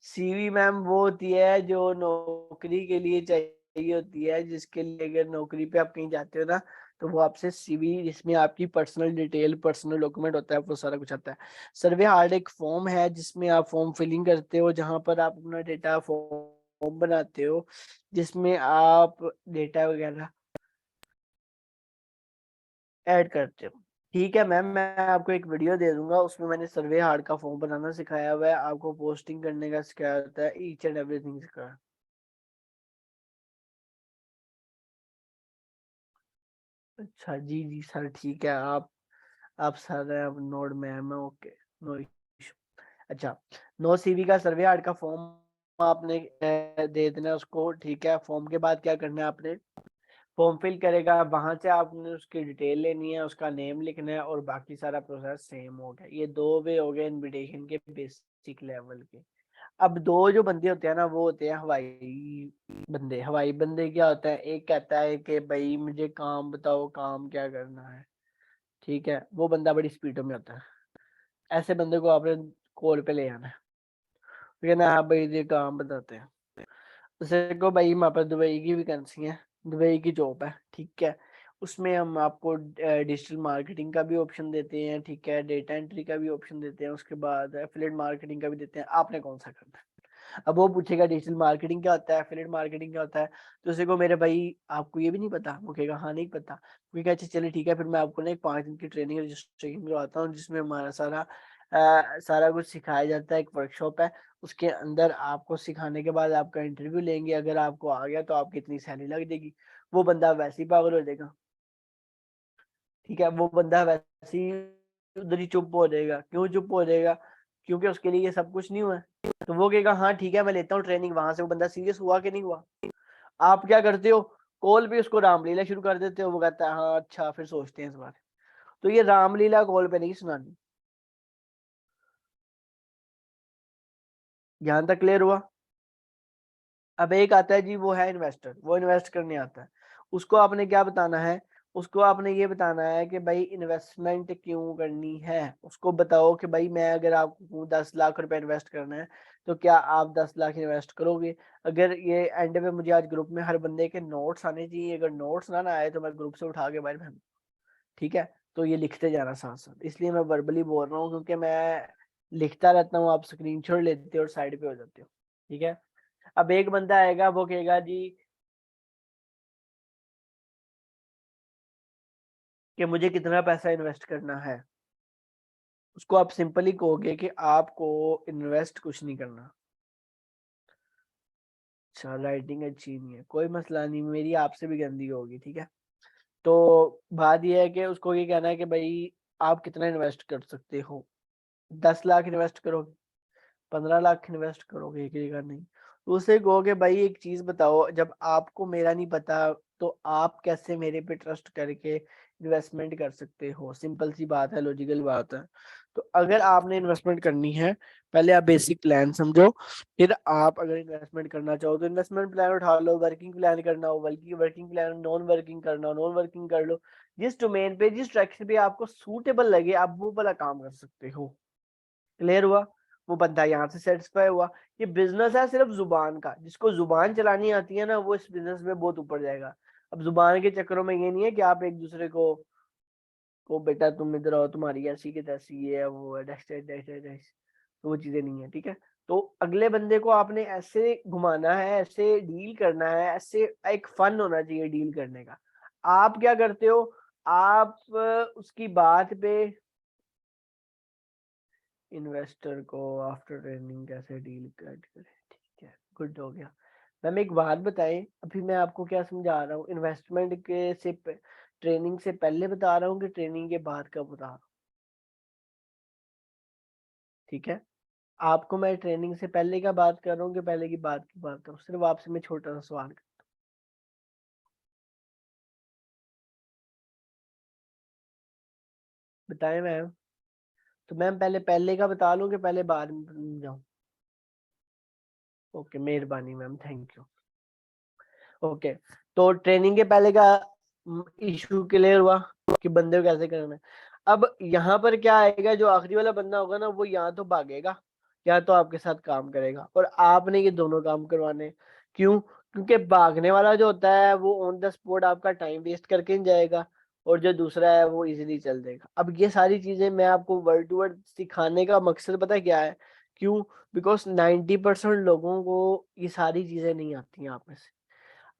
S1: सीवी मैम वो होती है जो नौकरी के लिए चाहिए होती है, जिसके लिए अगर नौकरी पे आप कहीं जाते हो ना, तो वो आपसे सीवी, जिसमें आपकी पर्सनल डिटेल, पर्सनल डॉक्यूमेंट होता है, वो सारा कुछ आता है। सर्वे हार्ड एक फॉर्म है जिसमें आप फॉर्म फिलिंग करते हो, जहां पर आप अपना डेटा फॉर्म बनाते हो, जिसमें आप डेटा वगैरह ऐड करते हो। ठीक है मैम, मैं आपको एक वीडियो दे दूंगा, उसमें मैंने सर्वे हार्ड का फॉर्म बनाना सिखाया हुआ है, आपको पोस्टिंग करने का सिखाया होता है, ईच एंड एवरीथिंग सिखाया। अच्छा जी जी सर, ठीक है। आप सर हैं, आप नोड में है, मैं ओके। No issue. अच्छा, नो सीवी का सर्वे हार्ड का फॉर्म आपने दे देना है उसको। ठीक है, फॉर्म के बाद क्या करना है आपने, फॉर्म फिल करेगा, वहां से आपने उसकी डिटेल लेनी है, उसका नेम लिखना है, और बाकी सारा प्रोसेस सेम हो गया। ये दो वे हो गए इनविटेशन के बेसिक लेवल के। अब दो जो बंदे होते हैं ना, वो होते हैं हवाई बंदे। हवाई बंदे क्या होता है, एक कहता है कि भाई मुझे काम बताओ, काम क्या करना है। ठीक है, वो बंदा बड़ी स्पीडों में होता है। ऐसे बंदे को आपने कॉल पे ले आना है। ठीक है ना, आप भाई ये काम बताते हैं। जैसे को भाई हमारे पास दुबई की वैकेंसी है, दुबई की जॉब है। ठीक है, उसमें हम आपको डिजिटल मार्केटिंग का भी ऑप्शन देते हैं। ठीक है, डेटा एंट्री का भी ऑप्शन देते हैं, उसके बाद एफिलिएट मार्केटिंग का भी देते हैं। आपने कौन सा करना है? अब वो पूछेगा डिजिटल मार्केटिंग क्या होता है, एफिलिएट मार्केटिंग क्या होता है, तो उसे को मेरे भाई आपको ये भी नहीं पता? वो कहेगा हाँ नहीं पता। वो कहेगा अच्छा चलिए ठीक है, फिर मैं आपको ना एक 5 दिन की ट्रेनिंग रजिस्ट्रेशन करवाता हूँ, जिसमें हमारा सारा कुछ सिखाया जाता है। एक वर्कशॉप है, उसके अंदर आपको सिखाने के बाद आपका इंटरव्यू लेंगे, अगर आपको आ गया तो आपकी इतनी सैलरी लग जाएगी। वो बंदा वैसे ही पागल हो जाएगा। ठीक है, वो बंदा वैसे ही उधर ही चुप हो जाएगा। क्यों चुप हो जाएगा? क्योंकि उसके लिए ये सब कुछ नहीं हुआ है। तो वो कहेगा हाँ ठीक है मैं लेता हूँ ट्रेनिंग, वहां से वो बंदा सीरियस हुआ कि नहीं हुआ। आप क्या करते हो, कॉल पे उसको रामलीला शुरू कर देते हो, वो कहता है हाँ अच्छा फिर सोचते हैं इस बार। तो ये रामलीला कॉल पे नहीं सुनानी। यहाँ तक क्लियर हुआ? अब एक आता है जी, वो है इन्वेस्टर, वो इन्वेस्ट करने आता है। उसको आपने क्या बताना है, उसको आपने ये बताना है कि भाई इन्वेस्टमेंट क्यों करनी है। उसको बताओ कि भाई मैं अगर आपको 10 लाख रुपए इन्वेस्ट करना है, तो क्या आप 10 लाख इन्वेस्ट करोगे? अगर ये एंड में मुझे आज ग्रुप में हर बंदे के नोट्स आने चाहिए, अगर नोट्स ना आए तो मैं ग्रुप से उठा के बाहर फेंक। ठीक है, तो ये लिखते जाना साथ साथ, इसलिए मैं वर्बली बोल रहा हूँ, क्योंकि मैं लिखता रहता हूँ, आप स्क्रीनशॉट लेते हो और साइड पे हो जाते हो। ठीक है, अब एक बंदा आएगा, वो कहेगा जी कि मुझे कितना पैसा इन्वेस्ट करना है। उसको आप सिंपली कहोगे कि आपको इन्वेस्ट कुछ नहीं करना। अच्छा, राइटिंग अच्छी नहीं है, कोई मसला नहीं, मेरी आपसे भी गंदी होगी। ठीक है, तो बात यह है कि उसको ये कहना है कि भाई आप कितना इन्वेस्ट कर सकते हो। 10 लाख इन्वेस्ट करोगे, 15 लाख इन्वेस्ट करोगे, एक जगह नहीं। तो उसे कहोगे भाई एक चीज बताओ, जब आपको मेरा नहीं पता, तो आप कैसे मेरे पे ट्रस्ट करके इन्वेस्टमेंट कर सकते हो? सिंपल सी बात है, लॉजिकल बात है। तो अगर आपने इन्वेस्टमेंट करनी है, पहले आप बेसिक प्लान समझो, फिर आप अगर इन्वेस्टमेंट करना चाहो तो इन्वेस्टमेंट प्लान उठा लो। वर्किंग प्लान करना हो वर्किंग प्लान, नॉन वर्किंग करना हो नॉन वर्किंग कर लो। जिस डोमेन पे, जिस ट्रैक पे आपको सूटेबल लगे, आप वो वाला काम कर सकते हो। क्लियर हुआ? वो बंदा यहाँ से सेटिस्फाई हुआ। ये बिजनेस है सिर्फ जुबान का, जिसको जुबान चलानी आती है ना वो इस बिजनेस में बहुत ऊपर जाएगा। अब जुबान के चक्करों में ये नहीं है कि आप एक दूसरे को बेटा तुम इधर आओ, तुम्हारी ऐसी की तैसी ये है वो है dash dash dash dash dash, तो वो चीजें नहीं है, ठीक है। तो अगले बंदे को आपने ऐसे घुमाना है, ऐसे डील करना है, ऐसे एक फन होना चाहिए डील करने का। आप क्या करते हो, आप उसकी बात पे इन्वेस्टर को आफ्टर ट्रेनिंग कैसे डील करें, ठीक है, गुड हो गया। मैम एक बात बताएं, अभी मैं आपको क्या समझा रहा हूँ, इन्वेस्टमेंट के से ट्रेनिंग से पहले बता रहा हूँ कि ट्रेनिंग के बाद का बता रहा हूँ, ठीक है। आपको मैं ट्रेनिंग से पहले का बात कर रहा हूँ कि पहले की बात कर रहा हूँ, सिर्फ आपसे मैं छोटा सा सवाल कर, बताएं मैम। तो मैम पहले पहले का बता लूं कि पहले बाद में जाऊं? ओके, मेहरबानी मैम, थैंक यू। ओके, तो ट्रेनिंग के पहले का इशू क्लियर हुआ कि बंदे को कैसे करना है। अब यहाँ पर क्या आएगा, जो आखिरी वाला बंदा होगा ना वो यहाँ तो भागेगा या तो आपके साथ काम करेगा, और आपने ये दोनों काम करवाने हैं। क्यों? क्योंकि भागने वाला जो होता है वो ऑन द स्पॉट आपका टाइम वेस्ट करके नहीं जाएगा, और जो दूसरा है वो इजीली चल देगा। अब ये सारी चीजें मैं आपको वर्ड टू वर्ड सिखाने का मकसद पता है क्या है? क्यों? बिकॉज 90% लोगों को ये सारी चीजें नहीं आती हैं।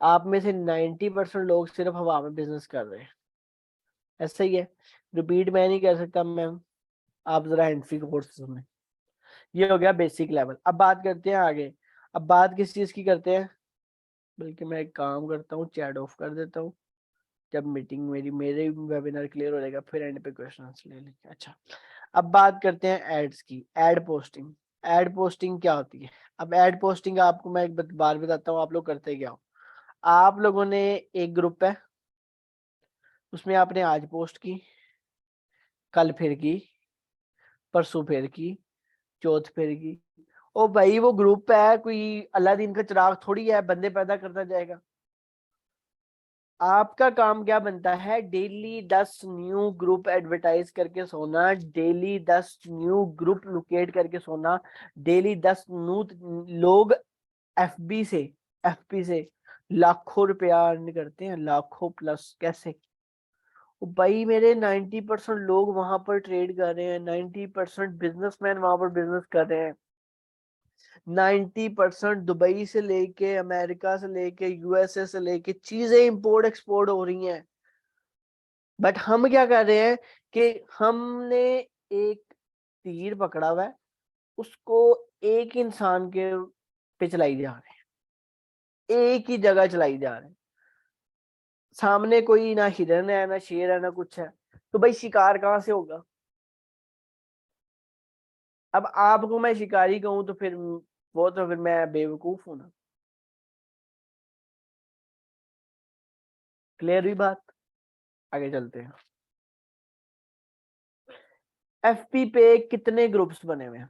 S1: आप में से 90% लोग सिर्फ हवा में बिजनेस कर रहे हैं। ऐसा ही है, रिपीट मैं नहीं कर सकता मैम, आप जरा एंट्री कोर्स में। ये हो गया बेसिक लेवल। अब बात करते हैं आगे। अब बात किस चीज की करते हैं, बल्कि मैं एक काम करता हूँ, चैट ऑफ कर देता हूँ। जब मीटिंग मेरे वेबिनार क्लियर हो जाएगा फिर एंड पे क्वेश्चन ले लेंगे। अच्छा, अब बात करते हैं एड्स की, एड पोस्टिंग। एड पोस्टिंग क्या होती है? अब एड पोस्टिंग आपको मैं एक बार बताता हूँ, आप लोग करते क्या हो। आप लोगों ने एक ग्रुप है, उसमें आपने आज पोस्ट की, कल फिर की, परसों फिर की, चौथ फिर की। ओ भाई वो ग्रुप है, कोई अलादीन का चिराग थोड़ी है बंदे पैदा करता जाएगा। आपका काम क्या बनता है, डेली 10 न्यू ग्रुप एडवर्टाइज करके सोना, डेली 10 न्यू ग्रुप लोकेट करके सोना, डेली 10 न्यू लोग एफबी से एफपी से लाखों रुपया अर्न करते हैं, लाखों प्लस। कैसे? भाई मेरे 90% लोग वहां पर ट्रेड कर रहे हैं, 90% बिजनेसमैन वहां पर बिजनेस कर रहे हैं, 90% दुबई से लेके अमेरिका से लेके यूएसए से लेके चीजें इंपोर्ट एक्सपोर्ट हो रही हैं। बट हम क्या कर रहे हैं कि हमने एक तीर पकड़ा हुआ है, उसको एक इंसान के पे चलाई जा रहे हैं, एक ही जगह चलाई जा रहे हैं। सामने कोई ना हिरन है ना शेर है ना कुछ है, तो भाई शिकार कहाँ से होगा? अब आपको मैं शिकारी कहूं तो फिर वो तो फिर मैं बेवकूफ हूं ना। क्लियर हुई बात? आगे चलते हैं। एफपी पे कितने ग्रुप्स बने हुए हैं,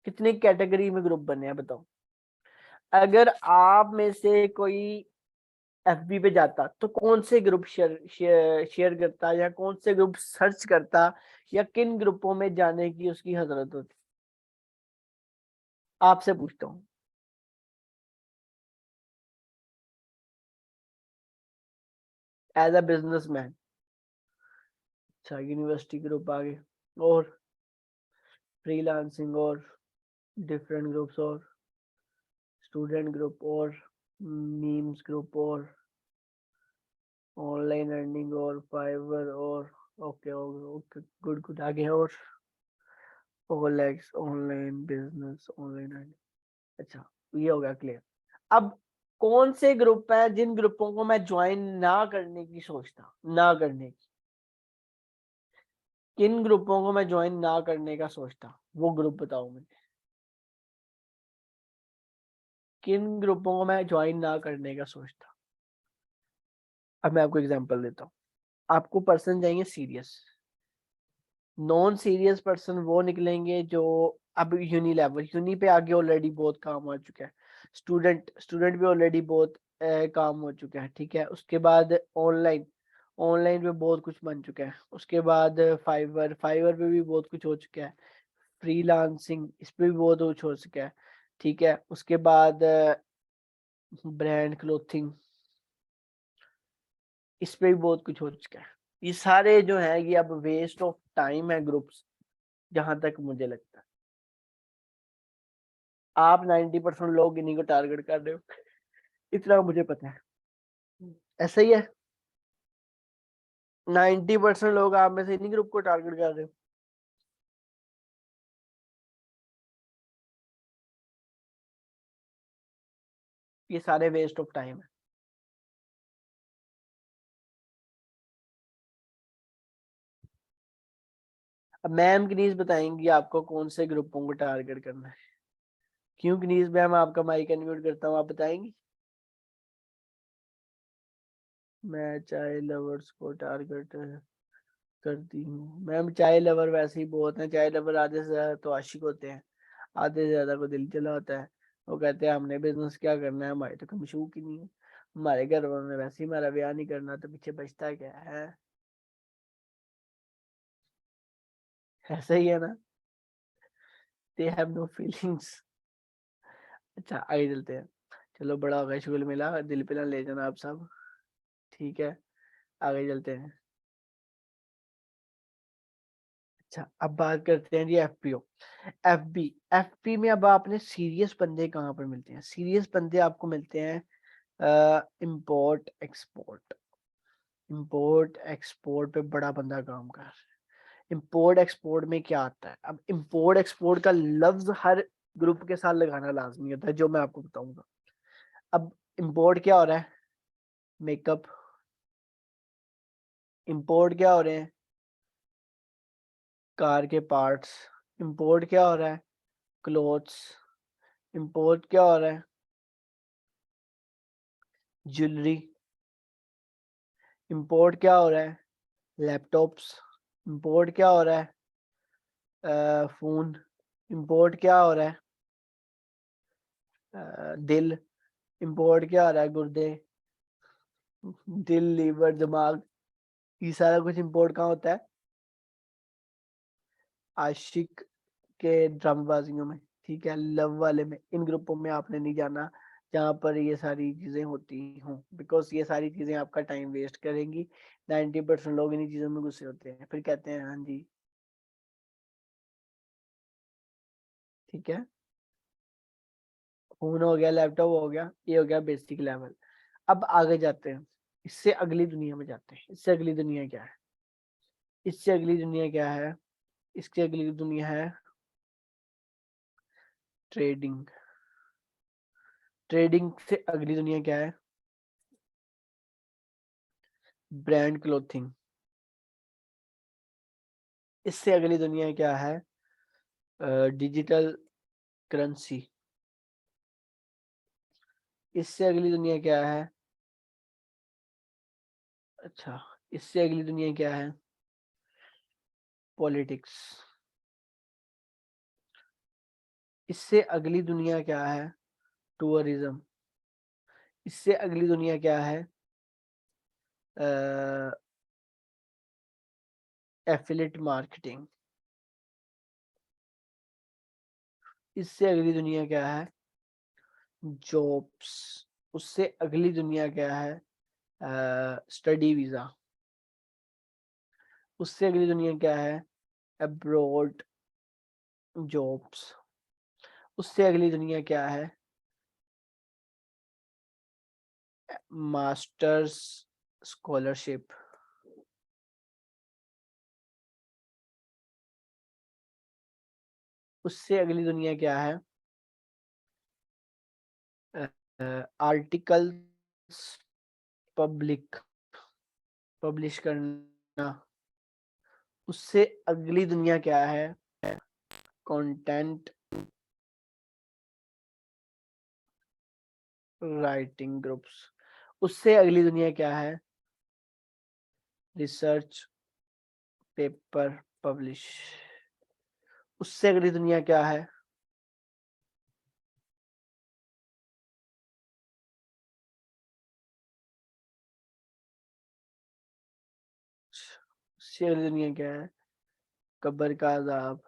S1: कितने कैटेगरी में ग्रुप बने हैं बताओ। अगर आप में से कोई एफबी पे जाता तो कौन से ग्रुप शेयर करता, या कौन से ग्रुप सर्च करता, या किन ग्रुपों में जाने की उसकी हजरत होती? आपसे पूछता हूँ, एज अ बिजनेसमैन। अच्छा, यूनिवर्सिटी ग्रुप आ गए, और फ्रीलांसिंग, और डिफरेंट ग्रुप्स, और स्टूडेंट ग्रुप, और मीम्स ग्रुप, और ऑनलाइन अर्निंग, और फाइवर, और ओके ओके गुड गुड, आगे और OLX online business, online earning. अच्छा, ये हो गया क्लियर। अब कौन से ग्रुप है जिन ग्रुपों को मैं ज्वाइन ना करने की सोचता, ना करने की, किन ग्रुपों को मैं ज्वाइन ना करने का सोचता, वो ग्रुप बताओ मुझे। किन ग्रुपों को मैं ज्वाइन ना करने का सोचता? अब मैं आपको एग्जांपल देता हूँ। आपको पर्सन चाहिए सीरियस, नॉन सीरियस पर्सन वो निकलेंगे जो अब यूनी लेवल, यूनी पे आगे ऑलरेडी बहुत काम हो चुका है, स्टूडेंट स्टूडेंट भी ऑलरेडी बहुत काम हो चुका है, ठीक है। उसके बाद ऑनलाइन, ऑनलाइन पे बहुत कुछ बन चुका है। उसके बाद फाइवर, फाइवर पे भी बहुत कुछ हो चुका है। फ्रीलांसिंग, इस पे भी बहुत कुछ हो सका है, ठीक है। उसके बाद ब्रांड क्लोथिंग, इस पे भी बहुत कुछ हो चुका है। ये सारे जो है ये अब वेस्ट ऑफ टाइम है ग्रुप्स, जहां तक मुझे लगता है। आप 90% लोग इन्हीं को टारगेट कर रहे हो, इतना मुझे पता है। ऐसा ही है, 90% लोग आप में से इन्हीं ग्रुप को टारगेट कर रहे हो। ये सारे वेस्ट ऑफ टाइम है। अब मैम कनीज बताएंगी आपको कौन से ग्रुपों को टारगेट करना है। क्यों कनीज मैम, आपका माइक अनम्यूट करता हूँ, आप बताएंगी। मैं चाय लवर्स को टारगेट करती हूँ। मैम चाय लवर वैसे ही बहुत है, चाय लवर आधे से ज्यादा तो आशिक होते हैं, आधे से ज्यादा को दिल चला होता है। वो कहते हैं हमने बिजनेस क्या करना है, हमारे तो कभी शौक ही नहीं है, हमारे घर वालों ने वैसे ही हमारा ब्याह नहीं करना, तो पीछे बचता क्या है। ऐसा ही है ना, दे हैव नो फीलिंग्स। अच्छा आगे चलते हैं। चलो बड़ा हो गया, शुगल मिला, दिल पे ना ले जाना आप सब, ठीक है। आगे चलते हैं। अच्छा अब बात करते हैं जी एफपीओ। एफबी, एफपी में अब आपने सीरियस बंदे कहाँ पर मिलते हैं, सीरियस बंदे आपको मिलते हैं इंपोर्ट एक्सपोर्ट। इंपोर्ट एक्सपोर्ट पे बड़ा बंदा काम कर रहा है। इंपोर्ट एक्सपोर्ट में क्या आता है, अब इंपोर्ट एक्सपोर्ट का लफ्ज हर ग्रुप के साथ लगाना लाजमी होता है, जो मैं आपको बताऊंगा। अब इंपोर्ट क्या हो रहा है, मेकअप। इंपोर्ट क्या हो रहे हैं, कार के पार्ट्स। इंपोर्ट क्या हो रहा है, क्लोथ्स। इंपोर्ट क्या हो रहा है, ज्वेलरी। इंपोर्ट क्या हो रहा है, लैपटॉप्स। इंपोर्ट क्या हो रहा है, फोन। इंपोर्ट क्या हो रहा है, दिल। इंपोर्ट क्या हो रहा है, गुर्दे। दिल, लीवर, दिमाग, ये सारा कुछ इंपोर्ट कहाँ होता है, आशिक के ड्रामेबाजियों में, ठीक है, लव वाले में। इन ग्रुपों में आपने नहीं जाना जहाँ पर ये सारी चीजें होती हों, बिकॉज ये सारी चीजें आपका टाइम वेस्ट करेंगी। 90% लोग इन्हीं चीजों में घुसे होते हैं, फिर कहते हैं हाँ जी, ठीक है। फोन हो गया, लैपटॉप हो गया, ये हो गया बेसिक लेवल। अब आगे जाते हैं, इससे अगली दुनिया में जाते हैं। इससे अगली दुनिया क्या है, इससे अगली दुनिया क्या है, इसकी अगली दुनिया है ट्रेडिंग। ट्रेडिंग से अगली दुनिया क्या है, ब्रांड क्लोथिंग। इससे अगली दुनिया क्या है, डिजिटल करेंसी। इससे अगली दुनिया क्या है, अच्छा, इससे अगली दुनिया क्या है, पॉलिटिक्स। इससे अगली दुनिया क्या है, टूरिज्म। इससे अगली दुनिया क्या है, एफिलिएट मार्केटिंग। इससे अगली दुनिया क्या है, जॉब्स। उससे अगली दुनिया क्या है, स्टडी वीजा। उससे अगली दुनिया क्या है, अब्रॉड जॉब्स। उससे अगली दुनिया क्या है, मास्टर्स स्कॉलरशिप। उससे अगली दुनिया क्या है, आर्टिकल्स पब्लिक पब्लिश करना। उससे अगली दुनिया क्या है, कंटेंट राइटिंग ग्रुप्स। उससे अगली दुनिया क्या है, रिसर्च पेपर पब्लिश। उससे अगली दुनिया क्या है, उससे अगली दुनिया क्या है, कब्र का अजाब।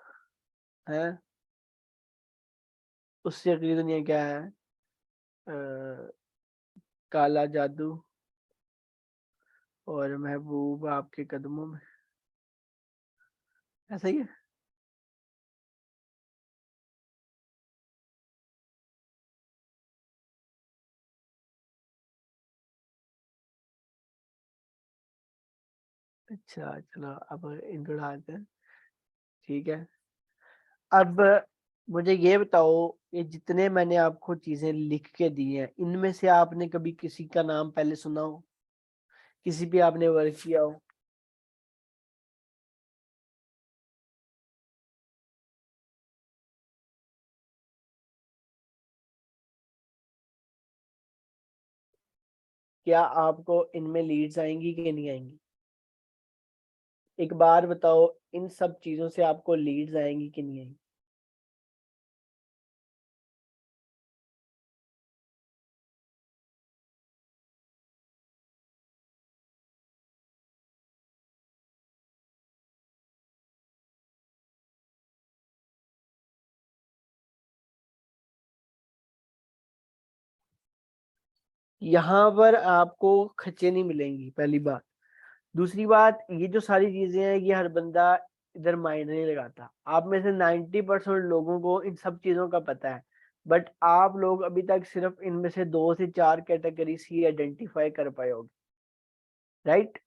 S1: है। उससे अगली दुनिया क्या है? काला जादू और महबूब आपके कदमों में, ऐसा ही है। अच्छा चलो अब इनको डालते हैं। ठीक है। अब मुझे ये बताओ, ये जितने मैंने आपको चीजें लिख के दी हैं, इनमें से आपने कभी किसी का नाम पहले सुना हो, किसी पे आपने वर्क किया हो? क्या आपको इनमें लीड्स आएंगी कि नहीं आएंगी? एक बार बताओ, इन सब चीजों से आपको लीड्स आएंगी कि नहीं आएंगी? यहाँ पर आपको खर्चे नहीं मिलेंगी, पहली बात। दूसरी बात, ये जो सारी चीजें हैं ये हर बंदा इधर माइंड नहीं लगाता। आप में से 90% लोगों को इन सब चीजों का पता है, बट आप लोग अभी तक सिर्फ इनमें से 2 से 4 कैटेगरीज ही आइडेंटिफाई कर पाए होगे, राइट?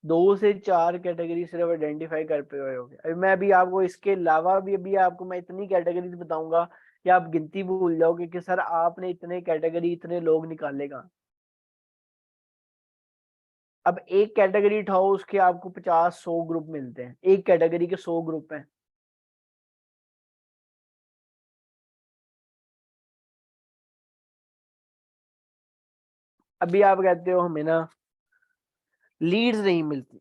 S1: 2 से 4 कैटेगरी सिर्फ आइडेंटिफाई कर पाए होगे। अभी मैं अभी आपको इसके अलावा भी अभी आपको मैं इतनी कैटेगरीज बताऊंगा कि आप गिनती भूल जाओगे कि सर आपने इतने कैटेगरी इतने लोग निकालेगा। अब एक कैटेगरी उठाओ, उसके आपको 50-100 ग्रुप मिलते हैं, एक कैटेगरी के 100 ग्रुप हैं। अभी आप कहते हो हमें ना लीड्स नहीं मिलती।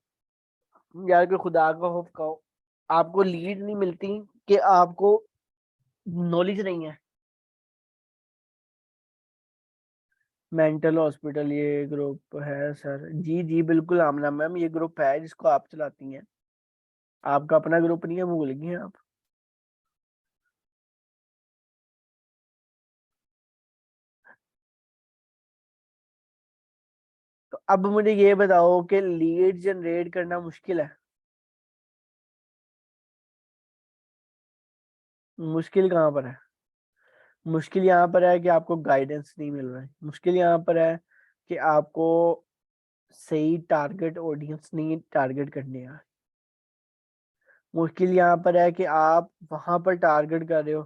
S1: यार कि खुदा का खौफ खाओ, आपको लीड नहीं मिलती कि आपको नॉलेज नहीं है। मेंटल हॉस्पिटल ये ग्रुप है सर? जी जी बिल्कुल आमना मैम, ये ग्रुप है जिसको आप चलाती हैं। आपका अपना ग्रुप नहीं है, भूल गई हैं आप। तो अब मुझे ये बताओ कि लीड जनरेट करना मुश्किल है? मुश्किल कहाँ पर है? मुश्किल यहाँ पर है कि आपको गाइडेंस नहीं मिल रहा है। मुश्किल यहाँ पर है कि आपको सही टारगेट ऑडियंस नहीं टारगेट करने हैं। मुश्किल यहाँ पर है कि आप वहां पर टारगेट कर रहे हो,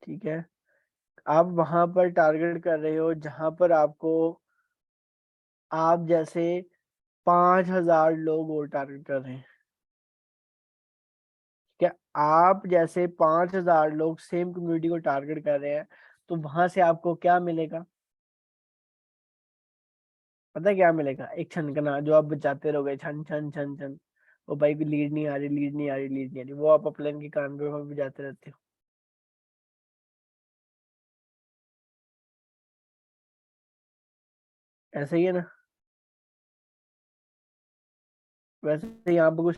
S1: ठीक है? आप वहां पर टारगेट कर रहे हो जहां पर आपको आप जैसे 5,000 लोग और टारगेट कर रहे हैं। क्या आप जैसे 5,000 लोग सेम कम्युनिटी को टारगेट कर रहे हैं, तो वहां से आपको क्या मिलेगा? पता है क्या मिलेगा? एक छनकना जो आप बचाते रहोगे, छन छन छन छन। वो भाई भी लीड नहीं आ रही, लीड नहीं आ रही, लीड नहीं आ रही, वो आप अपने के कान पे बजाते रहते हो। ऐसा ही है ना? वैसे यहाँ पे कुछ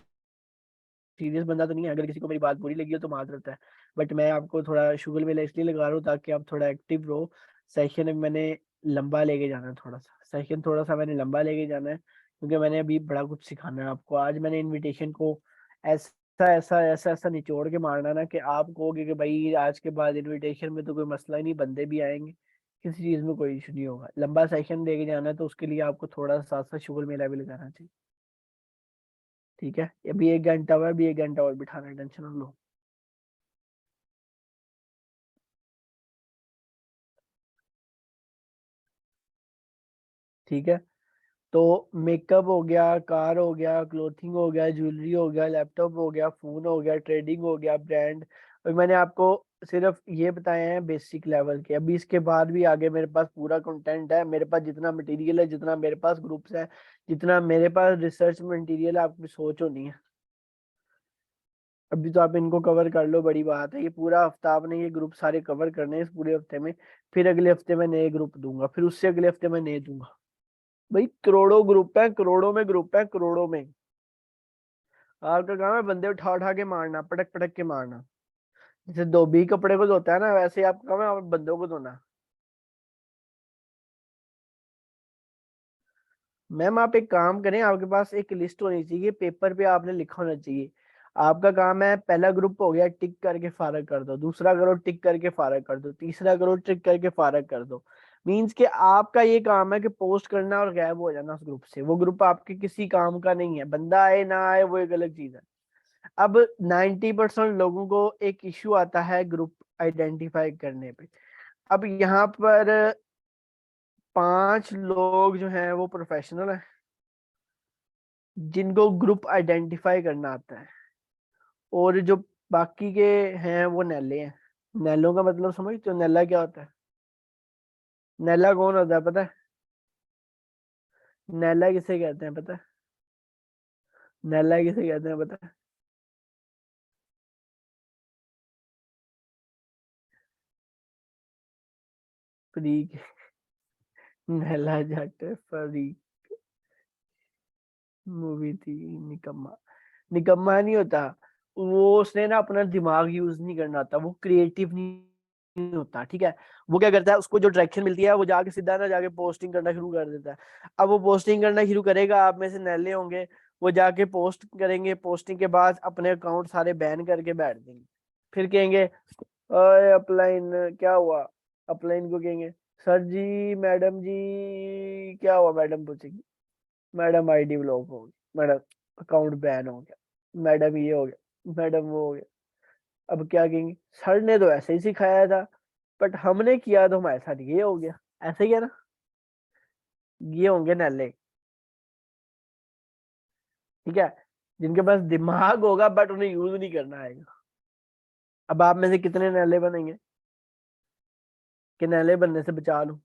S1: सीरियस बंदा तो नहीं है, अगर किसी को मेरी बात बुरी लगी हो तो माजरत है। बट मैं आपको थोड़ा शुगर मेला इसलिए लगा रहा हूँ ताकि आप थोड़ा एक्टिव रहो। सेशन मैंने लंबा लेके जाना है, थोड़ा सा सेशन थोड़ा सा मैंने लंबा लेके जाना है, क्योंकि मैंने अभी बड़ा कुछ सिखाना है आपको। आज मैंने इनविटेशन को ऐसा ऐसा ऐसा ऐसा निचोड़ के मारना ना कि आप कहोगे कि भाई आज के बाद इनविटेशन में तो कोई मसला ही नहीं, बंदे भी आएंगे, किसी चीज में कोई इशू नहीं होगा। लंबा सेशन लेके जाना है तो उसके लिए आपको थोड़ा सा साथ साथ शुगर मेला भी लगाना चाहिए। ठीक है, अभी 1 घंटा हुआ है, अभी 1 घंटा और बिठाना है, टेंशन ना लो। ठीक है। तो मेकअप हो गया, कार हो गया, क्लोथिंग हो गया, ज्वेलरी हो गया, लैपटॉप हो गया, फोन हो गया, ट्रेडिंग हो गया, ब्रांड। और मैंने आपको सिर्फ ये बताए हैं बेसिक लेवल के। अभी इसके बाद भी आगे मेरे पास पूरा कंटेंट है, मेरे पास जितना मटेरियल है, जितना मेरे पास ग्रुप्स है, जितना मेरे पास रिसर्च मटेरियल है, आपकी सोच होनी है। अभी तो आप इनको कवर कर लो, बड़ी बात है। ये पूरा हफ्ता आपने ये ग्रुप सारे कवर करने हैं इस पूरे हफ्ते में। फिर अगले हफ्ते में नए ग्रुप दूंगा, फिर उससे अगले हफ्ते में नए दूंगा। भाई करोड़ों ग्रुप है, करोड़ों में ग्रुप है, करोड़ों में। आपका काम है बंदे उठा उठा के मारना, पटक पटक के मारना। जैसे धोबी कपड़े को धोता है ना, वैसे ही आपका काम है आप बंदों को धोना। मैम आप एक काम करें, आपके पास एक लिस्ट होनी चाहिए, पेपर पे आपने लिखा होना चाहिए। आपका काम है, पहला ग्रुप हो गया टिक करके फारग कर दो, दूसरा करो टिक करके फारग कर दो, तीसरा करो टिक करके फारग कर दो। मींस कि आपका ये काम है कि पोस्ट करना और गायब हो जाना उस ग्रुप से। वो ग्रुप आपके किसी काम का नहीं है, बंदा आए ना आए वो एक अलग चीज है। अब 90% लोगों को एक इश्यू आता है ग्रुप आइडेंटिफाई करने पे। अब यहाँ पर 5 लोग जो हैं वो प्रोफेशनल हैं, जिनको ग्रुप आइडेंटिफाई करना आता है, और जो बाकी के हैं वो नैले हैं। नैलों का मतलब समझते हो, नैला क्या होता है? नैला कौन होता है पता है? नैला किसे कहते हैं पता है? नैला किसे कहते हैं पता है? फ्रीक। नैला जट फ्रीक मूवी थी। निकम्मा। निकम्मा नहीं होता वो, उसने ना अपना दिमाग यूज नहीं करना आता, वो क्रिएटिव नहीं होता, ठीक है। वो क्या करता है, उसको जो डायरेक्शन मिलती है वो जाके सीधा ना जाके पोस्टिंग करना शुरू कर देता है। अब वो पोस्टिंग करना शुरू करेगा, आप में से नैले होंगे, वो जाके पोस्ट करेंगे, पोस्टिंग के बाद अपने अकाउंट सारे बैन करके बैठ देंगे। फिर कहेंगे ओए अपलाइन क्या हुआ? अपलाइन को कहेंगे सर जी मैडम जी क्या हुआ? मैडम पूछेगी मैडम आईडी ब्लॉक हो गई, मैडम अकाउंट बैन हो गया, मैडम ये हो गया, मैडम वो हो गया। अब क्या कहेंगे, सर ने तो ऐसे ही सिखाया था, बट हमने किया तो हमारे साथ ये हो गया। ऐसे ही है ना? ये होंगे नैले, ठीक है, जिनके पास दिमाग होगा बट उन्हें यूज नहीं करना आएगा। अब आप में से कितने नैले बनेंगे कि नैले बनने से बचा लूं?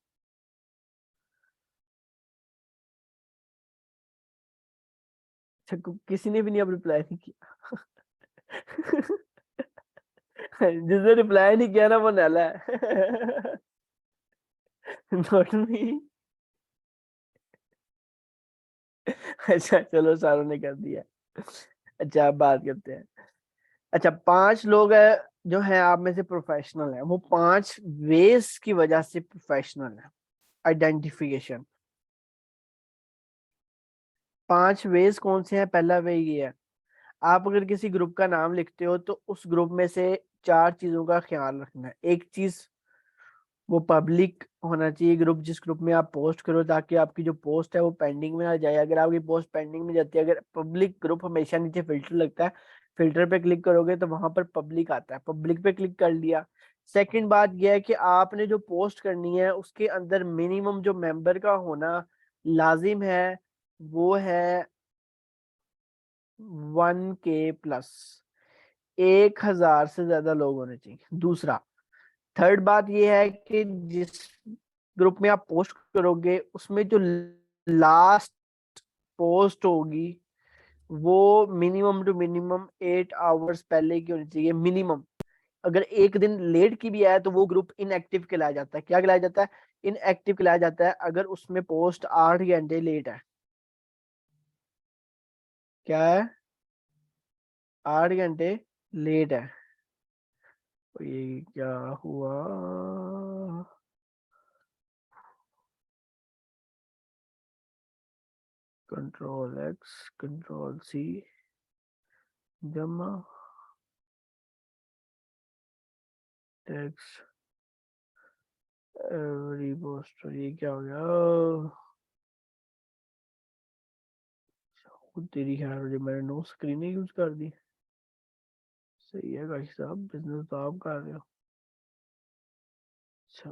S1: अच्छा, किसी ने भी नहीं अब रिप्लाई नहीं किया। जिसने रिप्लाई नहीं किया ना वो नैला है। Not me. अच्छा चलो, सारों ने कर दिया। अच्छा अब बात करते हैं। अच्छा 5 लोग है जो है आप में से प्रोफेशनल है, वो 5 वेज की वजह से प्रोफेशनल है। आइडेंटिफिकेशन 5 वेज कौन से हैं? पहला वे ये है, आप अगर किसी ग्रुप का नाम लिखते हो तो उस ग्रुप में से 4 चीजों का ख्याल रखना है। एक चीज, वो पब्लिक होना चाहिए ग्रुप, जिस ग्रुप में आप पोस्ट करो, ताकि आपकी जो पोस्ट है वो पेंडिंग में ना जाए। अगर आपकी पोस्ट पेंडिंग में जाती है, अगर पब्लिक ग्रुप, हमेशा नीचे फिल्टर लगता है, फिल्टर पे क्लिक करोगे तो वहां पर पब्लिक आता है, पब्लिक पे क्लिक कर लिया। सेकंड बात यह है कि आपने जो पोस्ट करनी है उसके अंदर मिनिमम जो मेंबर का होना लाजिम है वो है 1K+, 1,000 से ज्यादा लोग होने चाहिए। दूसरा, थर्ड बात ये है कि जिस ग्रुप में आप पोस्ट करोगे उसमें जो लास्ट पोस्ट होगी वो मिनिमम टू मिनिमम 8 आवर्स पहले की होनी चाहिए, मिनिमम। अगर एक दिन लेट की भी आया तो वो ग्रुप इनएक्टिव कहलाया जाता है। क्या कहलाया जाता है? इनएक्टिव कहलाया जाता है अगर उसमें पोस्ट 8 घंटे लेट है। क्या है? 8 घंटे लेट है। तो ये क्या हुआ? Ctrl+X, Ctrl+C, जमा टेक्स्ट एवरी पोस्टर। ये क्या हो गया? खुद तेरी खैर हो जाए, मैंने नो स्क्रीन यूज कर दी। सही है गाइस साहब, बिजनेस तो आप कर रहे हो। अच्छा,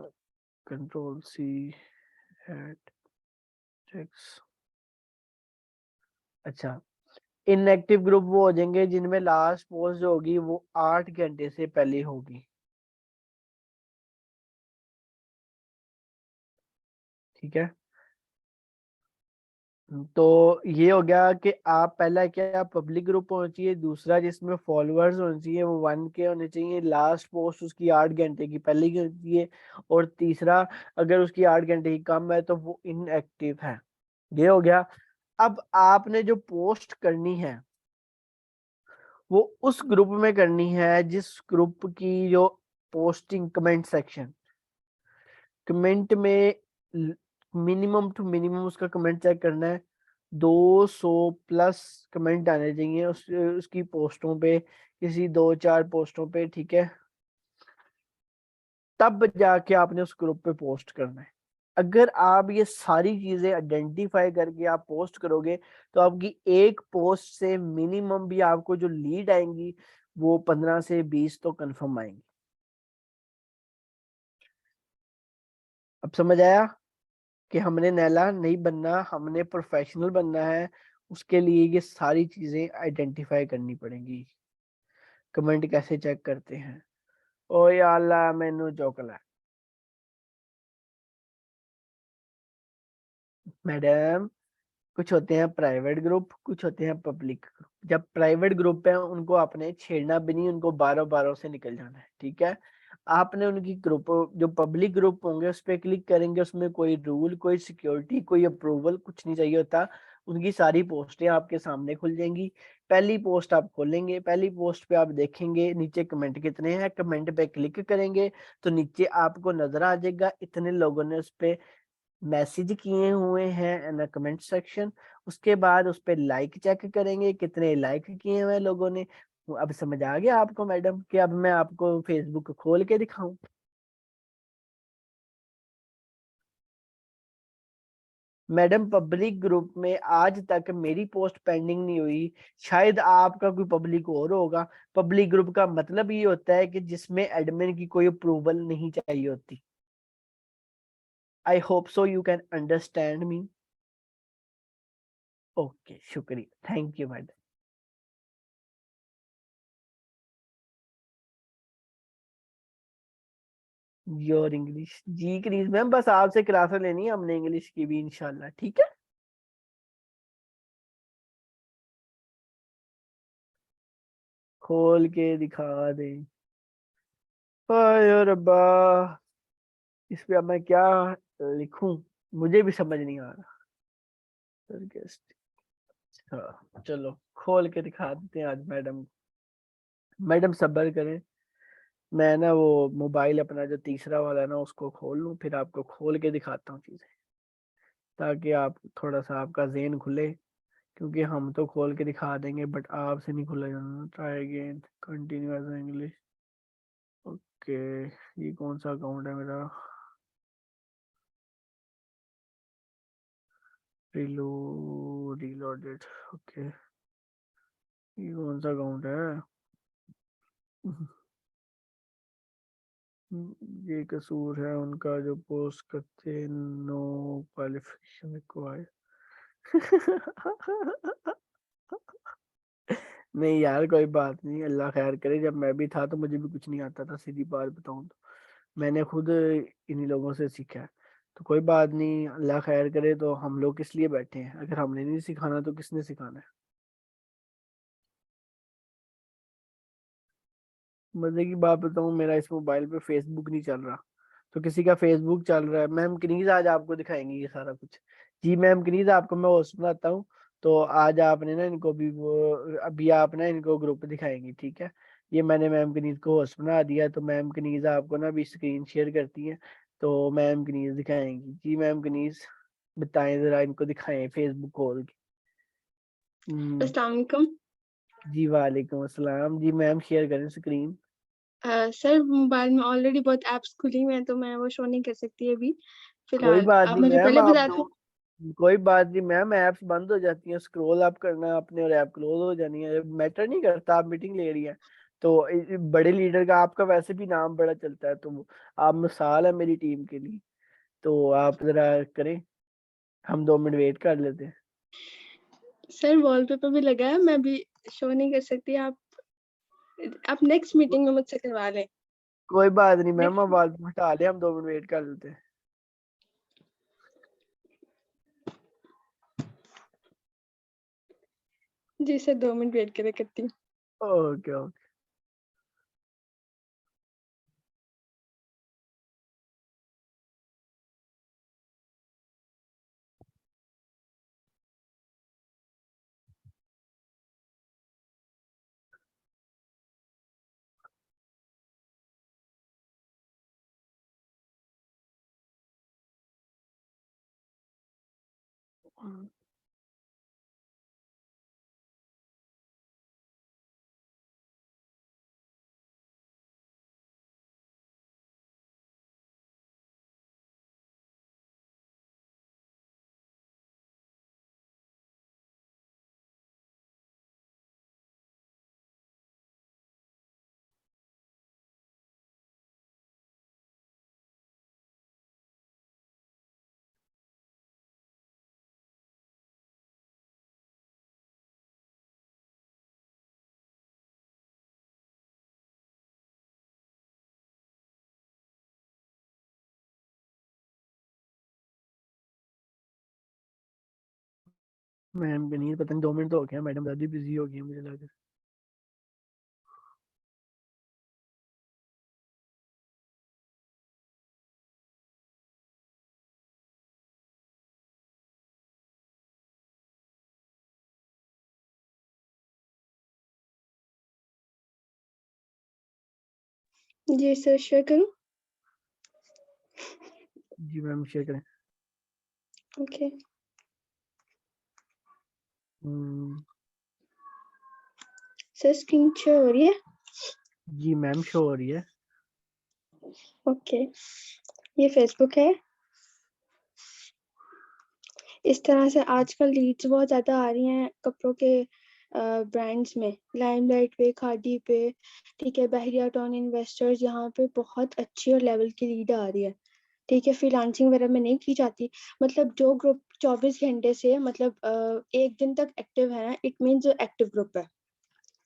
S1: Ctrl+C, एट टेक्स्ट। अच्छा, इनएक्टिव ग्रुप वो हो जाएंगे जिनमें लास्ट पोस्ट जो होगी वो 8 घंटे से पहले होगी, ठीक है। तो ये हो गया कि आप पहला क्या, पब्लिक ग्रुप होना चाहिए। दूसरा, जिसमें फॉलोअर्स होने चाहिए वो 1K होने चाहिए। लास्ट पोस्ट उसकी 8 घंटे की पहले की होनी चाहिए। और तीसरा, अगर उसकी 8 घंटे की कम है तो वो इनएक्टिव है। ये हो गया। अब आपने जो पोस्ट करनी है वो उस ग्रुप में करनी है जिस ग्रुप की जो पोस्टिंग कमेंट सेक्शन, कमेंट में मिनिमम टू मिनिमम उसका कमेंट चेक करना है, 200 प्लस कमेंट आने चाहिए उसकी पोस्टों पे, किसी 2-4 पोस्टों पे, ठीक है, तब जाके आपने उस ग्रुप पे पोस्ट करना है। अगर आप ये सारी चीजें आइडेंटिफाई करके आप पोस्ट करोगे तो आपकी एक पोस्ट से मिनिमम भी आपको जो लीड आएंगी वो 15 से 20 तो कंफर्म आएंगी। अब समझ आया कि हमने नैला नहीं बनना, हमने प्रोफेशनल बनना है, उसके लिए ये सारी चीजें आइडेंटिफाई करनी पड़ेंगी। कमेंट कैसे चेक करते हैं? ओ या अल्लाह मैनू चौकला मैडम। कुछ होते हैं प्राइवेट ग्रुप, कुछ होते हैं पब्लिक ग्रुप। जब प्राइवेट ग्रुप है उनको आपने छेड़ना भी नहीं, उनको बारों बारों से निकल जाना है, ठीक है। आपने उनकी ग्रुप, जो पब्लिक ग्रुप होंगे उस पर क्लिक करेंगे, उसमें कोई रूल, कोई सिक्योरिटी, कोई अप्रूवल कुछ नहीं चाहिए होता। उनकी सारी पोस्टें आपके सामने खुल जाएंगी। पहली पोस्ट आप खोलेंगे, पहली पोस्ट पे आप देखेंगे नीचे कमेंट कितने हैं, कमेंट पे क्लिक करेंगे तो नीचे आपको नजर आ जाएगा इतने लोगों ने उस पे मैसेज किए हुए हैं इन कमेंट सेक्शन। उसके बाद उस पर लाइक चेक करेंगे कितने लाइक किए हुए हैं लोगों ने। अब समझ आ गया आपको मैडम कि अब मैं आपको फेसबुक खोल के दिखाऊं? मैडम पब्लिक ग्रुप में आज तक मेरी पोस्ट पेंडिंग नहीं हुई, शायद आपका कोई पब्लिक और होगा। पब्लिक ग्रुप का मतलब ये होता है कि जिसमें एडमिन की कोई अप्रूवल नहीं चाहिए होती। I hope so you can understand me. Okay, शुक्रिया, thank you madam. Your English जी क्रीज मैम, बस आपसे क्लासेस लेनी है हमने इंग्लिश की भी इंशाल्लाह, ठीक है। खोल के दिखा दे। हाय रब्बा, इस पे अब मैं क्या लिखूं, मुझे भी समझ नहीं आ रहा। सरकेस्टिक, हाँ चलो खोल के दिखा देते हैं आज मैडम को। मैडम सब्र करें, मैं ना वो मोबाइल अपना जो तीसरा वाला है ना उसको खोल लूं, फिर आपको खोल के दिखाता हूँ चीजें, ताकि आप थोड़ा सा आपका जेहन खुले। क्योंकि हम तो खोल के दिखा देंगे बट आपसे नहीं खुला जाना। Try again, continue as English. Okay, ये कौन सा अकाउंट है मेरा? Reloaded, okay. ये कौन सा अकाउंट है? ये कसूर है उनका जो पोस्ट करते हैं, नो क्वालिफिकेशन रिक्वायर्ड। नहीं यार कोई बात नहीं, अल्लाह खैर करे। जब मैं भी था तो मुझे भी कुछ नहीं आता था, सीधी बात बताऊं तो मैंने खुद इन्हीं लोगों से सीखा है। तो कोई बात नहीं, अल्लाह खैर करे। तो हम लोग किस लिए बैठे हैं? अगर हमने नहीं सिखाना तो किसने सिखाना है? मजे की बात बताऊं, मेरा इस मोबाइल पे फेसबुक नहीं चल रहा, तो किसी का फेसबुक चल रहा है। मैम कनीज आज आपको दिखाएंगी ये सारा कुछ। जी मैम कनीज, आपको मैं वो सुनाता हूँ। तो आज आपने ना इनको भी वो, अभी आप ना इनको ग्रुप दिखाएंगी, ठीक है। ये मैंने मैम कनीज को होस्ट बना दिया, तो मैम कनीज आपको ना अभी स्क्रीन शेयर करती है, तो मैम कनीज दिखाएंगी। जी मैम कनीज बताएं जरा, इनको दिखाएं फेसबुक खोल के।
S2: अस्सलाम वालेकुम।
S1: जी वालेकुम अस्सलाम। जी मैम शेयर करें स्क्रीन।
S2: सर मोबाइल में ऑलरेडी बहुत ऐप्स खुली हुई हैं तो मैं वो शो नहीं कर सकती अभी
S1: कोई
S2: फिलहाल।
S1: बात
S2: आप
S1: नहीं
S2: मुझे
S1: मैम,
S2: पहले
S1: आप
S2: बता
S1: दो,
S2: दें।
S1: कोई बात नहीं मैम, ऐप्स बंद हो जाती हैं, स्क्रॉल अप करना है आपने और ऐप क्लोज हो जानी है, मैटर नहीं करता। आप मीटिंग ले रही हैं तो बड़े लीडर का आपका वैसे भी नाम बड़ा चलता है, तो आप मिसाल है मेरी टीम के लिए। तो आप जरा करें, हम 2 मिनट वेट कर लेते हैं।
S2: सर वॉलपेपर भी लगा है, मैं अभी शो नहीं कर सकती। आप नेक्स्ट मीटिंग में मुझसे करवा लें।
S1: कोई बात नहीं मैम,
S2: नेक्स्ट।
S1: आवाज हटा ले, हम 2 मिनट वेट कर लेते हैं।
S2: जी सर 2 मिनट वेट करे करती हूँ।
S1: Okay okay. मैम भी नहीं, पता नहीं 2 मिनट तो हो गया, मैडम दादी बिजी हो गई है मुझे लग रहा
S2: जी सर, शेयर करूं?
S1: है। जी मैम शेयर करें।
S2: ओके।
S1: हम्म,
S2: सर स्क्रीन शेयर हो रही है?
S1: जी मैम शो हो रही है।
S2: ओके, ये फेसबुक है। इस तरह से आजकल लीड्स बहुत ज्यादा आ रही हैं कपड़ों के ब्रांड्स में, लाइमलाइट पे, खादी पे, ठीक है, बहरिया टॉन इन्वेस्टर्स, यहाँ पे बहुत अच्छी और लेवल की लीड आ रही है। ठीक है, फ्रीलांसिंग वगैरह में नहीं की जाती। मतलब जो ग्रुप 24 घंटे से मतलब एक दिन तक एक्टिव है ना, इट मीन जो एक्टिव ग्रुप है।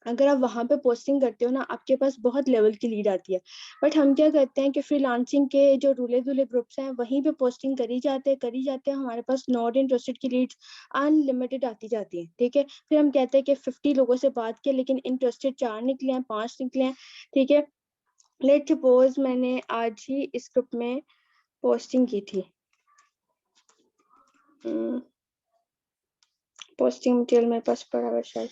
S2: अगर आप वहां पे पोस्टिंग करते हो ना, आपके पास बहुत लेवल की लीड आती है। बट हम क्या करते हैं कि फ्रीलांसिंग के जो रूले धुले ग्रुप्स हैं वहीं पे पोस्टिंग करी जाते हैं, हमारे पास नॉट इंटरेस्टेड की लीड्स अनलिमिटेड आती जाती है। ठीक है, फिर हम कहते हैं कि 50 लोगों से बात किया लेकिन इंटरेस्टेड 4 निकले हैं, 5 निकले हैं। ठीक है, लेट सपोज मैंने आज ही इस ग्रुप में पोस्टिंग की थी। पोस्टिंग मटेरियल मेरे पास पड़ा हुआ शायद,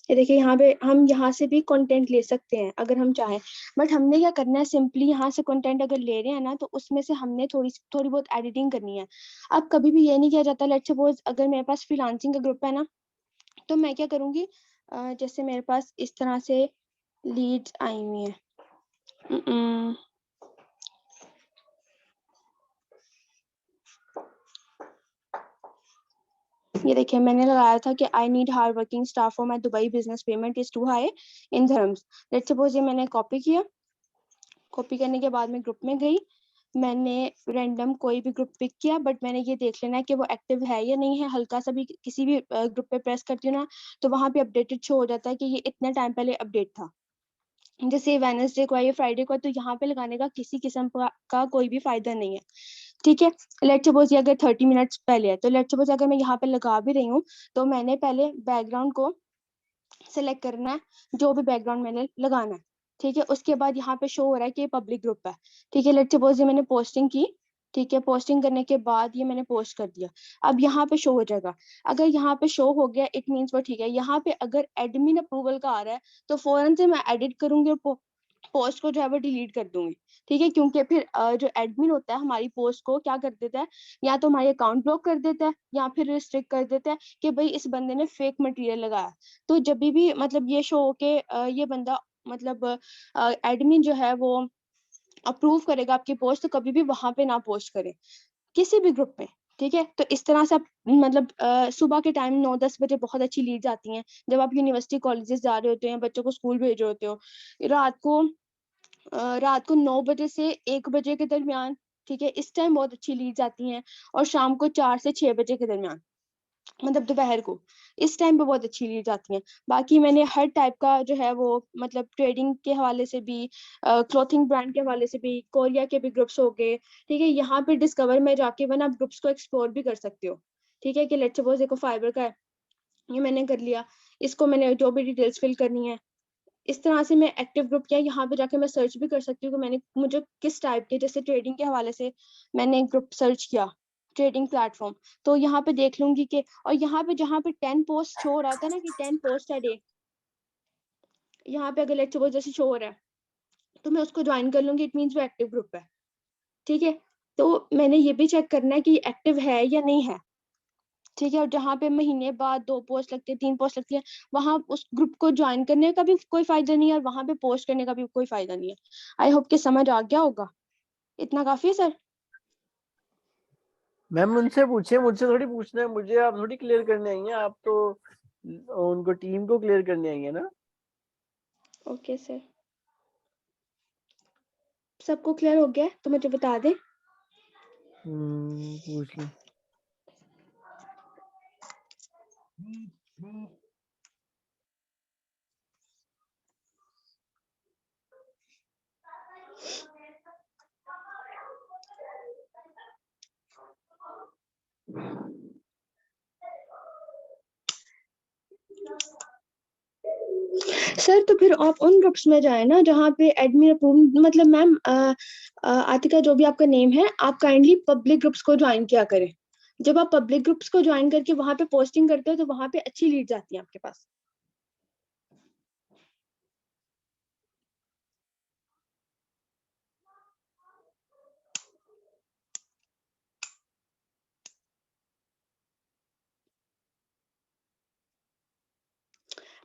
S2: ये देखिए यहाँ पे हम यहाँ से भी कंटेंट ले सकते हैं अगर हम चाहें। बट हमने क्या करना है, सिंपली यहाँ से कंटेंट अगर ले रहे हैं ना, तो उसमें से हमने थोड़ी थोड़ी बहुत एडिटिंग करनी है। अब कभी भी ये नहीं किया जाता, लेट्स सपोज अगर मेरे पास फ्रीलांसिंग का ग्रुप है ना, तो मैं क्या करूंगी, जैसे मेरे पास इस तरह से लीड्स आई हुई हैं। ये देखिए, मैंने लगाया था कि I need hard working staff for my Dubai business, payment is too high in terms. Let's suppose ये मैंने कॉपी किया, कॉपी करने के बाद मैं ग्रुप में गई, मैंने रैंडम कोई भी ग्रुप पिक किया, बट मैंने ये देख लेना है कि वो एक्टिव है या नहीं है। हल्का सा भी किसी भी ग्रुप पे प्रेस करती हूँ ना, तो वहां पे अपडेटेड शो हो जाता है कि ये इतने टाइम पहले अपडेट था। जैसे वेडनेसडे को है, ये फ्राइडे को है, तो यहाँ पे लगाने का किसी किस्म का कोई भी फायदा नहीं है। ठीक है, लेट्स सपोज ये अगर 30 मिनट्स पहले है, तो लेट्स सपोज अगर मैं यहाँ पे लगा भी रही हूँ, तो मैंने पहले बैकग्राउंड को सेलेक्ट करना है, जो भी बैकग्राउंड मैंने लगाना है। ठीक है, उसके बाद यहाँ पे शो हो रहा है कि ये पब्लिक ग्रुप है। ठीक है, लेट्स सपोज ये मैंने पोस्टिंग की, ठीक है, पोस्टिंग करने के बाद ये मैंने पोस्ट कर दिया, अब यहाँ पे शो हो जाएगा। अगर यहाँ पे शो हो गया, इट मीन्स वो ठीक है। यहाँ पे अगर एडमिन अप्रूवल का आ रहा है, तो फौरन से मैं एडिट करूंगी और पोस्ट को जो है वो डिलीट कर दूंगी। ठीक है, क्योंकि फिर जो एडमिन होता है हमारी पोस्ट को क्या कर देता है, या तो हमारी अकाउंट ब्लॉक कर देता है या फिर रिस्ट्रिक्ट कर देता है कि भाई इस बंदे ने फेक मटेरियल लगाया। तो जब भी मतलब ये शो के ये बंदा मतलब एडमिन जो है वो अप्रूव करेगा आपकी पोस्ट, तो कभी भी वहां पे ना पोस्ट करें किसी भी ग्रुप में। ठीक है, तो इस तरह से आप मतलब सुबह के टाइम 9-10 बजे बहुत अच्छी लीड्स आती हैं, जब आप यूनिवर्सिटी कॉलेजेस जा रहे होते हैं, बच्चों को स्कूल भेज रहे होते हो। रात को रात को 9 बजे से 1 बजे के दरमियान, ठीक है, इस टाइम बहुत अच्छी लीड्स आती हैं। और शाम को 4 से 6 बजे के दरमियान, मतलब दोपहर को, इस टाइम पे बहुत अच्छी लीड्स आती हैं। बाकी मैंने हर टाइप का जो है वो मतलब ट्रेडिंग के हवाले से भी, क्लॉथिंग ब्रांड के हवाले से भी, कोरिया के भी ग्रुप्स हो गए। ठीक है, यहाँ पे डिस्कवर में जाके वन आप ग्रुप्स को एक्सप्लोर भी कर सकते हो। ठीक है, कि लेट्स सपोज देखो फाइबर का है, ये मैंने कर लिया, इसको मैंने जो भी डिटेल्स फिल करनी है, इस तरह से मैं एक्टिव ग्रुप किया। यहाँ पे जाके मैं सर्च भी कर सकती हूँ कि मैंने मुझे किस टाइप के, जैसे ट्रेडिंग के हवाले से मैंने ग्रुप सर्च किया, ट्रेडिंग प्लेटफॉर्म, तो यहाँ पे देख लूंगी कि, और यहाँ पे जहाँ पे 10 पोस्ट शो हो रहा था ना कि 10 पोस्ट है डे, यहाँ पे अगर लेट्स सपोज जैसे शो हो रहा है, तो मैं उसको ज्वाइन कर लूंगी, इट मीन्स वो एक्टिव ग्रुप है। ठीक है, तो मैंने ये भी चेक करना है कि एक्टिव है या नहीं है, ठीक है। और जहाँ पे महीने बाद 2 पोस्ट लगती है, 3 पोस्ट लगती है, वहाँ उस ग्रुप को ज्वाइन करने का भी कोई फायदा नहीं है और वहाँ पे पोस्ट करने का भी कोई फायदा नहीं है। आई होप कि समझ आ गया होगा। इतना काफी है सर?
S1: मैम उनसे पूछे, मुझसे थोड़ी पूछना है, मुझे आप थोड़ी क्लियर करने आई हैं, आप तो उनको टीम को क्लियर करने आई है ना।
S2: ओके सर, सबको क्लियर हो गया तो मुझे बता दें।
S1: पूछ लो।
S2: सर तो फिर आप उन ग्रुप्स में जाए ना जहाँ पे एडमिन अप्रूव, मतलब मैम आतिका जो भी आपका नेम है, आप काइंडली पब्लिक ग्रुप्स को ज्वाइन किया करें। जब आप पब्लिक ग्रुप्स को ज्वाइन करके वहां पे पोस्टिंग करते हो तो वहां पे अच्छी लीड्स आती हैं आपके पास।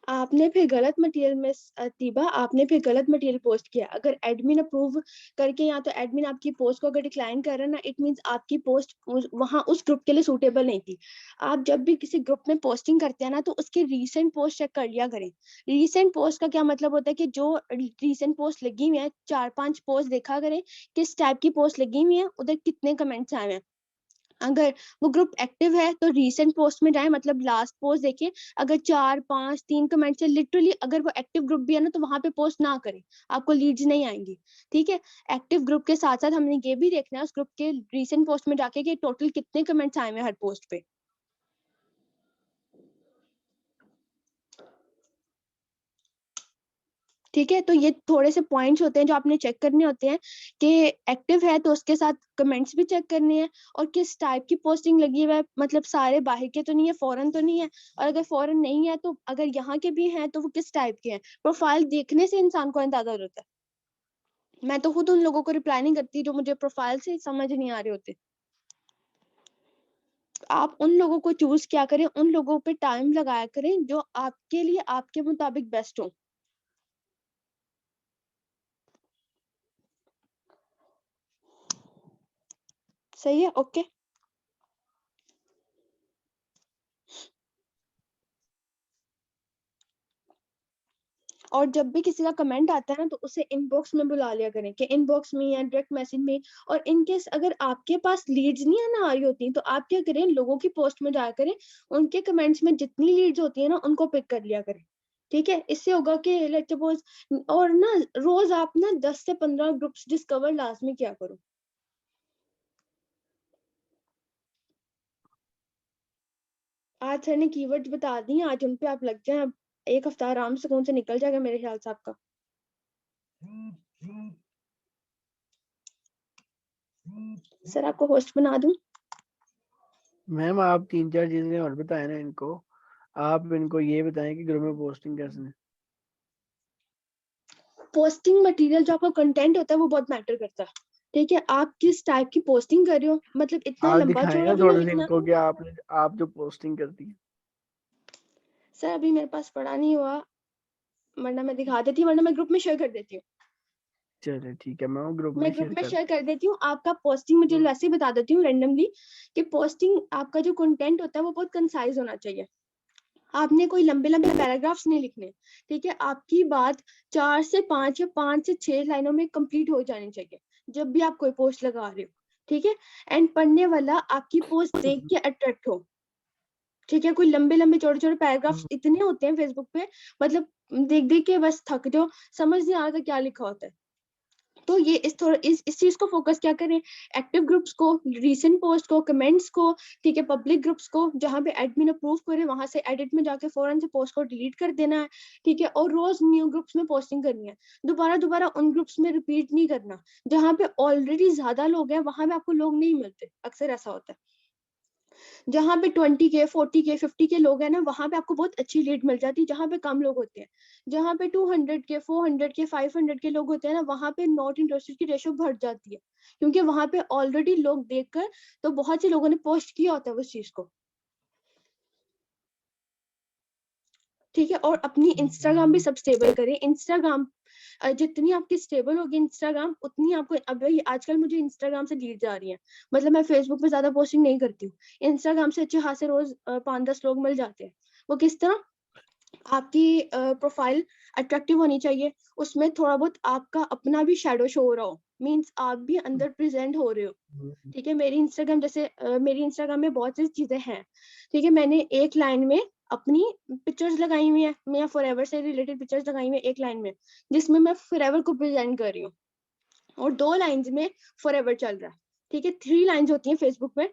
S2: आपने फिर गलत मटेरियल में तीबा, आपने फिर गलत मटेरियल पोस्ट किया। अगर एडमिन अप्रूव करके, या तो एडमिन आपकी पोस्ट को अगर डिक्लाइन कर रहा है ना, इट मींस आपकी पोस्ट वहां उस ग्रुप के लिए सूटेबल नहीं थी। आप जब भी किसी ग्रुप में पोस्टिंग करते हैं ना, तो उसके रीसेंट पोस्ट चेक कर लिया करें। रीसेंट पोस्ट का क्या मतलब होता है कि जो रीसेंट पोस्ट लगी हुई है, 4-5 पोस्ट देखा करें किस टाइप की पोस्ट लगी हुई है, उधर कितने कमेंट्स आए हैं। अगर वो ग्रुप एक्टिव है तो रीसेंट पोस्ट में जाए, मतलब लास्ट पोस्ट देखिए। अगर 4-5-3 कमेंट है लिटरली, अगर वो एक्टिव ग्रुप भी है ना, तो वहां पे पोस्ट ना करें, आपको लीड्स नहीं आएंगी। ठीक है, एक्टिव ग्रुप के साथ साथ हमने ये भी देखना है उस ग्रुप के रीसेंट पोस्ट में जाके कि टोटल कितने कमेंट्स आए हैं हर पोस्ट पे। ठीक है, तो ये थोड़े से पॉइंट्स होते हैं जो आपने चेक करने होते हैं कि एक्टिव है तो उसके साथ कमेंट्स भी चेक करने हैं, और किस टाइप की पोस्टिंग लगी हुई है, मतलब सारे बाहर के तो नहीं है, फॉरेन तो नहीं है, और अगर फॉरेन नहीं है तो अगर यहाँ के भी हैं तो वो किस टाइप के हैं। प्रोफाइल देखने से इंसान को अंदाजा हो जाता है। मैं तो खुद उन लोगों को रिप्लाई नहीं करती जो मुझे प्रोफाइल से समझ नहीं आ रहे होते। आप उन लोगों को चूज क्या करें, उन लोगों पे टाइम लगाया करें जो आपके लिए आपके मुताबिक बेस्ट हो। सही है, ओके। और जब भी किसी का कमेंट आता है ना, तो उसे इनबॉक्स में बुला लिया करें, कि इनबॉक्स में या डायरेक्ट मैसेज में। और इनकेस अगर आपके पास लीड्स नहीं आना आ रही होती, तो आप क्या करें, लोगों की पोस्ट में जाया करें, उनके कमेंट्स में जितनी लीड्स होती है ना, उनको पिक कर लिया करें। ठीक है, इससे होगा कि लेट्स सपोज, और ना रोज आप ना 10 से 15 ग्रुप्स डिस्कवर लाजमी किया करो। आज सर ने कीवर्ड्स बता दी, आज उन पे आप लग जाए। अब एक हफ्ता आराम से कौन से निकल जाएगा मेरे ख्याल से आपका। सर आपको होस्ट बना दूं?
S1: मैम आप 3-4 चीजें और बताएं ना इनको। आप इनको ये बताएं कि ग्रुप में पोस्टिंग कैसे है।
S2: पोस्टिंग मटेरियल जो आपका कंटेंट होता है वो बहुत मैटर करता है। ठीक है, आप किस टाइप की पोस्टिंग कर रहे हो, मतलब इतना
S1: आप
S2: लंबा
S1: दिखाएं
S2: चौड़ा
S1: ना
S2: भी नहीं
S1: थोड़ा सा
S2: लिखना।
S1: इनको कि आप जो पोस्टिंग करती है।
S2: सर अभी मेरे पास पढ़ा नहीं हुआ, वरना मैं दिखा देती, वरना मैं ग्रुप में शेयर कर देती हूँ।
S1: चलिए ठीक है, मैं वो ग्रुप में
S2: मैं ग्रुप
S1: शेयर
S2: में
S1: कर।
S2: शेयर कर देती हूँ। आपका पोस्टिंग मटेरियल वैसे ही बता देती हूँ रैंडमली, कि पोस्टिंग आपका जो कंटेंट होता है वो बहुत कंसाइज होना चाहिए। आपने कोई लंबे लंबे पैराग्राफ्स नहीं लिखने। ठीक है, आपकी बात 4 से 5 या 5 से 6 लाइनों में कंप्लीट हो जानी चाहिए जब भी आप कोई पोस्ट लगा रहे हो। ठीक है, एंड पढ़ने वाला आपकी पोस्ट देख के अट्रैक्ट हो। ठीक है, कोई लंबे लंबे छोटे छोटे पैराग्राफ्स इतने होते हैं फेसबुक पे, मतलब देख देख के बस थक जाओ, समझ नहीं आ रहा था क्या लिखा होता है। तो ये इस चीज को फोकस क्या करें, एक्टिव ग्रुप्स को, रीसेंट पोस्ट को, कमेंट्स को। ठीक है, पब्लिक ग्रुप्स को जहाँ पे एडमिन अप्रूव करे, वहां से एडिट में जाके फौरन से पोस्ट को डिलीट कर देना है। ठीक है, और रोज न्यू ग्रुप्स में पोस्टिंग करनी है। दोबारा दोबारा उन ग्रुप्स में रिपीट नहीं करना। जहाँ पे ऑलरेडी ज्यादा लोग हैं वहां पे आपको लोग नहीं मिलते, अक्सर ऐसा होता है। जहाँ पे 20K 40K 50K लोग हैं ना, वहां पे आपको बहुत अच्छी लीड मिल जाती है। जहाँ पे कम लोग होते हैं, जहाँ पे 200K 400K 500K लोग होते हैं ना, वहां पे नॉट इंटरेस्टेड की रेशो बढ़ जाती है, क्योंकि वहां पे ऑलरेडी लोग देखकर, तो बहुत से लोगों ने पोस्ट किया होता है उस चीज को। ठीक है, और अपनी इंस्टाग्राम भी सब स्टेबल करें। इंस्टाग्राम जितनी आपकी स्टेबल होगी इंस्टाग्राम, उतनी आपको, अभी आजकल मुझे इंस्टाग्राम से लीड जा रही है। मतलब मैं फेसबुक पे ज्यादा पोस्टिंग नहीं करती हूँ, इंस्टाग्राम से अच्छे खासे रोज 5-10 लोग मिल जाते हैं। वो किस तरह, आपकी प्रोफाइल अट्रैक्टिव होनी चाहिए, उसमें थोड़ा बहुत आपका अपना भी शैडो शो हो रहा हो, मीन्स आप भी अंदर प्रेजेंट हो रहे हो। ठीक है, मेरी इंस्टाग्राम जैसे मेरी इंस्टाग्राम में बहुत सी चीजें हैं। ठीक है, मैंने एक लाइन में अपनी पिक्चर्स लगाई हुई है, मैं फॉरएवर से रिलेटेड पिक्चर्स लगाई हुई है एक लाइन में, जिसमें मैं फॉरएवर को प्रेजेंट कर रही हूँ, और 2 लाइंस में फॉरएवर चल रहा है। ठीक है, 3 लाइंस होती हैं फेसबुक पे,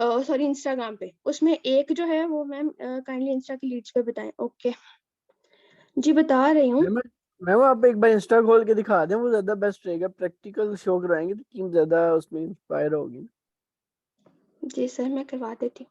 S2: सॉरी इंस्टाग्राम पे, उसमें एक जो है वो मैम काइंडली इंस्टा की लीड्स पे बताएं। ओके जी, बता रही हूँ।
S1: मैं वो आप एक बार इंस्टा खोल के दिखा दें, वो ज्यादा बेस्ट रहेगा। प्रैक्टिकल शो करवाएंगे तो टीम ज्यादा उसमें इंस्पायर होगी।
S2: जी सर, मैं करवा देती हूँ।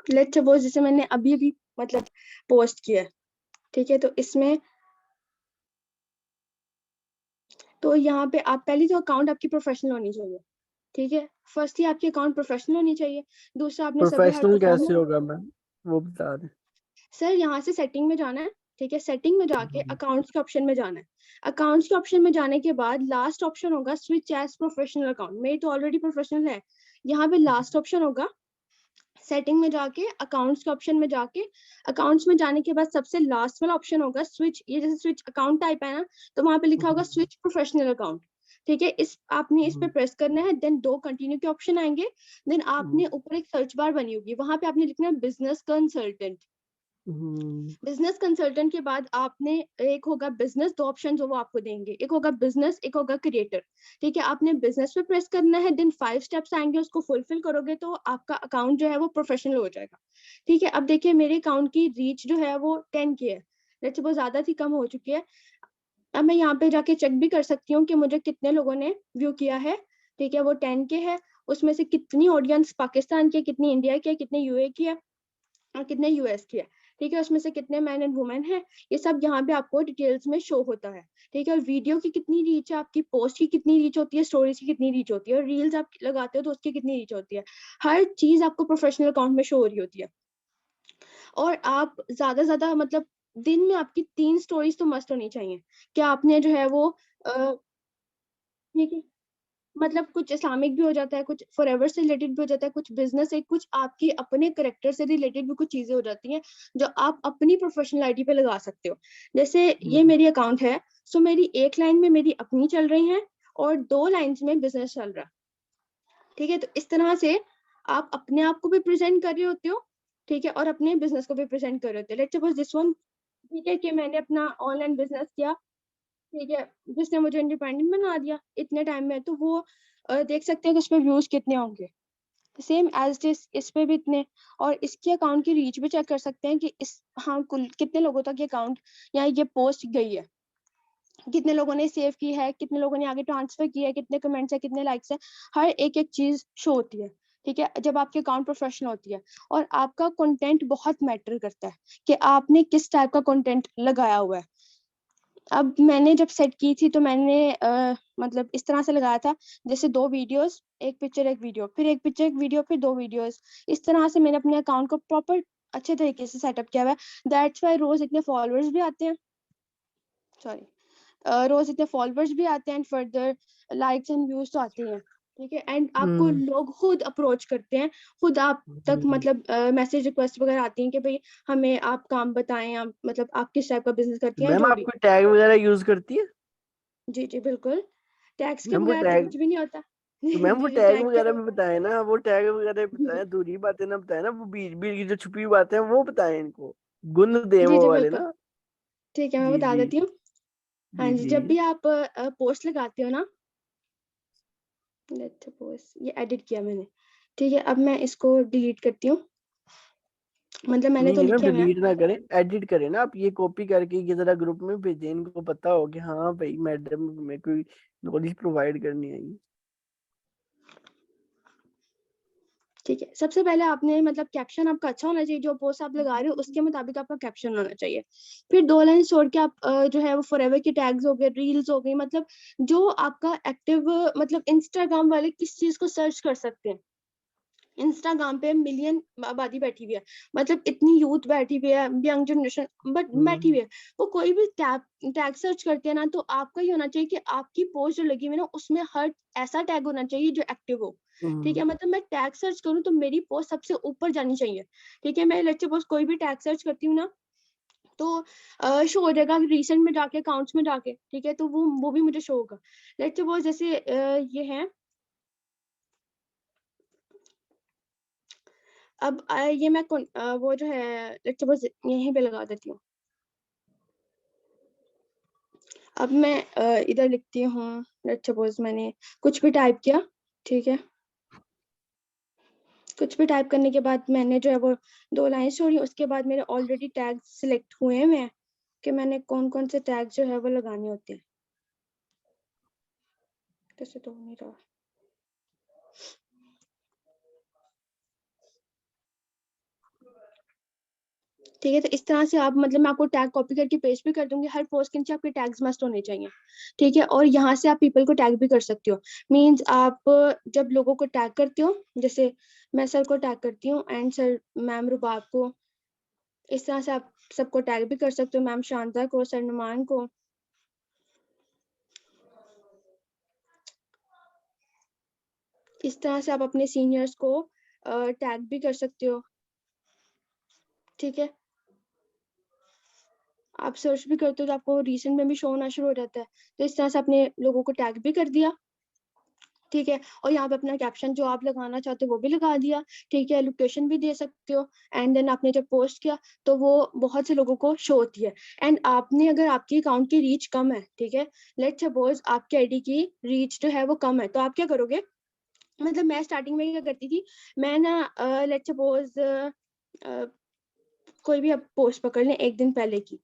S2: लेट्स सपोज जैसे मैंने अभी अभी मतलब पोस्ट किया, ठीक है, तो इसमें तो यहाँ पे आप पहले तो अकाउंट आपकी प्रोफेशनल होनी चाहिए। ठीक है, फर्स्टली आपकी अकाउंट प्रोफेशनल होनी चाहिए। दूसरा, आपने सभी हर
S1: प्रोफेशनल
S2: प्लेटफॉर्म
S1: कैसे
S2: में,
S1: होगा मैम, वो बता दें।
S2: सर यहाँ से सेटिंग में जाना है। ठीक है, सेटिंग में जाके अकाउंट्स के ऑप्शन में जाना है। अकाउंट्स के ऑप्शन में जाने के बाद लास्ट ऑप्शन होगा स्विच एज प्रोफेशनल अकाउंट, मेरी तो ऑलरेडी प्रोफेशनल है। यहाँ पे लास्ट ऑप्शन होगा, सेटिंग में जाके अकाउंट्स के ऑप्शन में जाके, अकाउंट्स में जाने के बाद सबसे लास्ट वाला ऑप्शन होगा स्विच, ये जैसे स्विच अकाउंट टाइप है ना, तो वहां पे लिखा होगा स्विच प्रोफेशनल अकाउंट। ठीक है, इस आपने इस पे प्रेस करना है, देन 2 कंटिन्यू के ऑप्शन आएंगे, देन आपने ऊपर एक सर्च बार बनी होगी, वहां पे आपने लिखना है बिजनेस कंसल्टेंट। बिजनेस कंसल्टेंट के बाद आपने, एक होगा बिजनेस, 2 ऑप्शन वो आपको देंगे, एक होगा बिजनेस, एक होगा क्रिएटर। ठीक है, आपने बिजनेस पे प्रेस करना है, देन 5 स्टेप्स आएंगे, उसको फुलफिल करोगे तो आपका अकाउंट जो है वो प्रोफेशनल हो जाएगा। ठीक है, अब देखिए मेरे अकाउंट की रीच जो है वो 10K है, लेट्स सपोज ज्यादा थी, कम हो चुकी है। अब मैं यहाँ पे जाके चेक भी कर सकती हूँ कि मुझे कितने लोगों ने व्यू किया है। ठीक है, वो 10K है, उसमें से कितनी ऑडियंस पाकिस्तान की है, कितनी इंडिया की है, कितने यूए की है, और कितने यूएस की है। ठीक है, उसमें से कितने मैन एंड वुमेन है, ये सब यहाँ पे आपको डिटेल्स में शो होता है। ठीक है, और वीडियो की कितनी रीच है, आपकी पोस्ट की कितनी रीच होती है, स्टोरीज की कितनी रीच होती है, और रील्स आप लगाते हो तो उसकी कितनी रीच होती है, हर चीज आपको प्रोफेशनल अकाउंट में शो हो रही होती है। और आप ज्यादा मतलब दिन में आपकी 3 स्टोरीज तो मस्ट होनी चाहिए, कि आपने जो है वो ठीक है, मतलब कुछ इस्लामिक भी हो जाता है, कुछ फॉरएवर से रिलेटेड भी हो जाता है, कुछ बिजनेस से, कुछ आपकी अपने करेक्टर से रिलेटेड भी कुछ चीजें हो जाती हैं, जो आप अपनी प्रोफेशनल आईडी पे लगा सकते हो। जैसे ये मेरी अकाउंट है, सो मेरी एक लाइन में मेरी अपनी चल रही है, और 2 लाइंस में बिजनेस चल रहा है। ठीक है, तो इस तरह से आप अपने आप को भी प्रेजेंट कर रहे होते हो। ठीक है, और अपने बिजनेस को भी प्रेजेंट कर रहे होते हो। लेट्स सपोज दिस वन, ठीक है, कि मैंने अपना ऑनलाइन बिजनेस किया, ठीक है, जिसने मुझे इंडिपेंडेंट बना दिया इतने टाइम में, तो वो देख सकते हैं कि उस पर व्यूज कितने होंगे, सेम एज दिस इस पे भी इतने। और इसके अकाउंट की रीच भी चेक कर सकते हैं कि इस, हाँ, कुल कितने लोगों तक ये अकाउंट या ये पोस्ट गई है, कितने लोगों ने सेव की है, कितने लोगों ने आगे ट्रांसफर किया है, कितने कमेंट्स है, कितने लाइक्स है, हर एक एक चीज शो होती है। ठीक है, जब आपकी अकाउंट प्रोफेशनल होती है, और आपका कंटेंट बहुत मैटर करता है कि आपने किस टाइप का कंटेंट लगाया हुआ है। अब मैंने जब सेट की थी तो मैंने मतलब इस तरह से लगाया था, जैसे 2 वीडियोस, एक पिक्चर एक वीडियो, फिर एक पिक्चर एक वीडियो, फिर 2 वीडियोस, इस तरह से मैंने अपने अकाउंट को प्रॉपर अच्छे तरीके से सेटअप किया हुआ है। दैट्स वाई रोज इतने फॉलोअर्स भी आते हैं, सॉरी, रोज इतने फॉलोअर्स भी आते हैं, फर्दर लाइक्स एंड व्यूज तो आते हैं। ठीक है, एंड आपको लोग खुद अप्रोच करते हैं, खुद आप तक मतलब मैसेज रिक्वेस्ट वगैरह आती हैं कि भाई हमें आप काम बताएं, आप मतलब आप किस टाइप का बिजनेस करती हैं,
S1: मैम
S2: जो
S1: आप
S2: भी।
S1: कोई टैग वगैरह यूज करती है?
S2: जी जी बिल्कुल, टैक्स के
S1: मैम वो
S2: बगैर तो
S1: टैग
S2: कुछ भी नहीं होता।
S1: तो मैम वो
S2: जी जी,
S1: टैग
S2: टैग के
S1: वगैरह भी बताए ना, वो टैग वगैरह बताएं, दूरी बातें ना बताए ना, वो बीच बीच की जो छुपी हुई बातें हैं वो बताएं इनको, गुण दे
S2: जी
S1: वो
S2: जी
S1: वाले
S2: बिल्कुल,
S1: ना।
S2: ठीक है मैं
S1: जी
S2: बता
S1: जी
S2: देती हूँ। हाँ
S1: जी
S2: जी,
S1: जी।
S2: जब भी आप पोस्ट लगाते हो ना, लेट्स सपोज ये एडिट किया मैंने, ठीक है, अब मैं इसको डिलीट करती हूँ, मतलब मैंने
S1: नहीं
S2: तो
S1: नहीं मैम,
S2: लिखे हुए हैं।
S1: डिलीट ना करें, एडिट करें ना आप, ये कॉपी करके ये जरा ग्रुप में भेजें, इनको पता हो कि हाँ भाई मैडम में कोई नॉलेज प्रोवाइड करनी आई।
S2: ठीक है, सबसे पहले आपने मतलब कैप्शन आपका अच्छा होना चाहिए, जो पोस्ट आप लगा रहे हो उसके मुताबिक आपका कैप्शन होना चाहिए। फिर 2 लाइन छोड़ के आप जो है वो फॉरएवर की टैग्स हो गए, रील्स हो गई, मतलब जो आपका एक्टिव, मतलब इंस्टाग्राम वाले किस चीज को सर्च कर सकते हैं। इंस्टाग्राम पे मिलियन आबादी बैठी हुई है, मतलब इतनी यूथ बैठी हुई है, यंग जनरेशन बट बैठी हुई है, वो कोई भी टैग टैग सर्च करते हैं ना, तो आपका ये होना चाहिए कि आपकी पोस्ट जो लगी हुई है ना उसमें हर ऐसा टैग होना चाहिए जो एक्टिव हो। ठीक है, मतलब मैं टैग सर्च करूँ तो मेरी पोस्ट सबसे ऊपर जानी चाहिए। ठीक है, मैं लेट्स सपोज कोई भी टैग सर्च करती हूँ ना, तो शो हो जाएगा रिसेंट में जाके, अकाउंट्स में जाके, ठीक है, तो वो भी मुझे शो होगा। लेट्स सपोज जैसे ये है, अब ये मैं वो जो है लेट्स सपोज यहीं पे लगा देती हूँ। अब मैं इधर लिखती हूँ, लेट्स सपोज मैंने कुछ भी टाइप किया, ठीक है, कुछ भी टाइप करने के बाद मैंने जो है वो 2 लाइन छोड़ी, उसके बाद मेरे ऑलरेडी टैग सिलेक्ट हुए हैं मैं, कि मैंने कौन-कौन से टैग जो है वो लगाने होते हैं। कैसे तो हो नहीं रहा। ठीक है, तो इस तरह से आप मतलब मैं आपको टैग कॉपी करके पेस्ट भी कर दूंगी, हर पोस्ट के नीचे आपके टैग्स मस्ट होने चाहिए। ठीक है, और यहाँ से आप पीपल को टैग भी कर सकते हो, मीन्स आप जब लोगों को टैग करते हो, जैसे मैं सर को टैग करती हूँ एंड सर मैम रुबाब को, इस तरह से आप सबको टैग भी कर सकते हो, मैम शांता को, सर नुमान को। इस तरह से आप अपने सीनियर्स को टैग भी कर सकते हो। ठीक है, आप सर्च भी करते हो तो आपको रिसेंट में भी शो होना शुरू हो जाता है, तो इस तरह से अपने लोगों को टैग भी कर दिया। ठीक है, और यहाँ पे अपना कैप्शन जो आप लगाना चाहते हो वो भी लगा दिया। ठीक है, लोकेशन भी दे सकते हो, एंड देन आपने जब पोस्ट किया तो वो बहुत से लोगों को शो होती है। एंड आपने अगर आपकी अकाउंट की रीच कम है, ठीक है, लेट्स सपोज आपके आईडी की रीच जो है वो कम है, तो आप क्या करोगे, मतलब मैं स्टार्टिंग में क्या करती थी, मैं ना लेट्स सपोज कोई भी आप पोस्ट पकड़ लें एक दिन पहले की,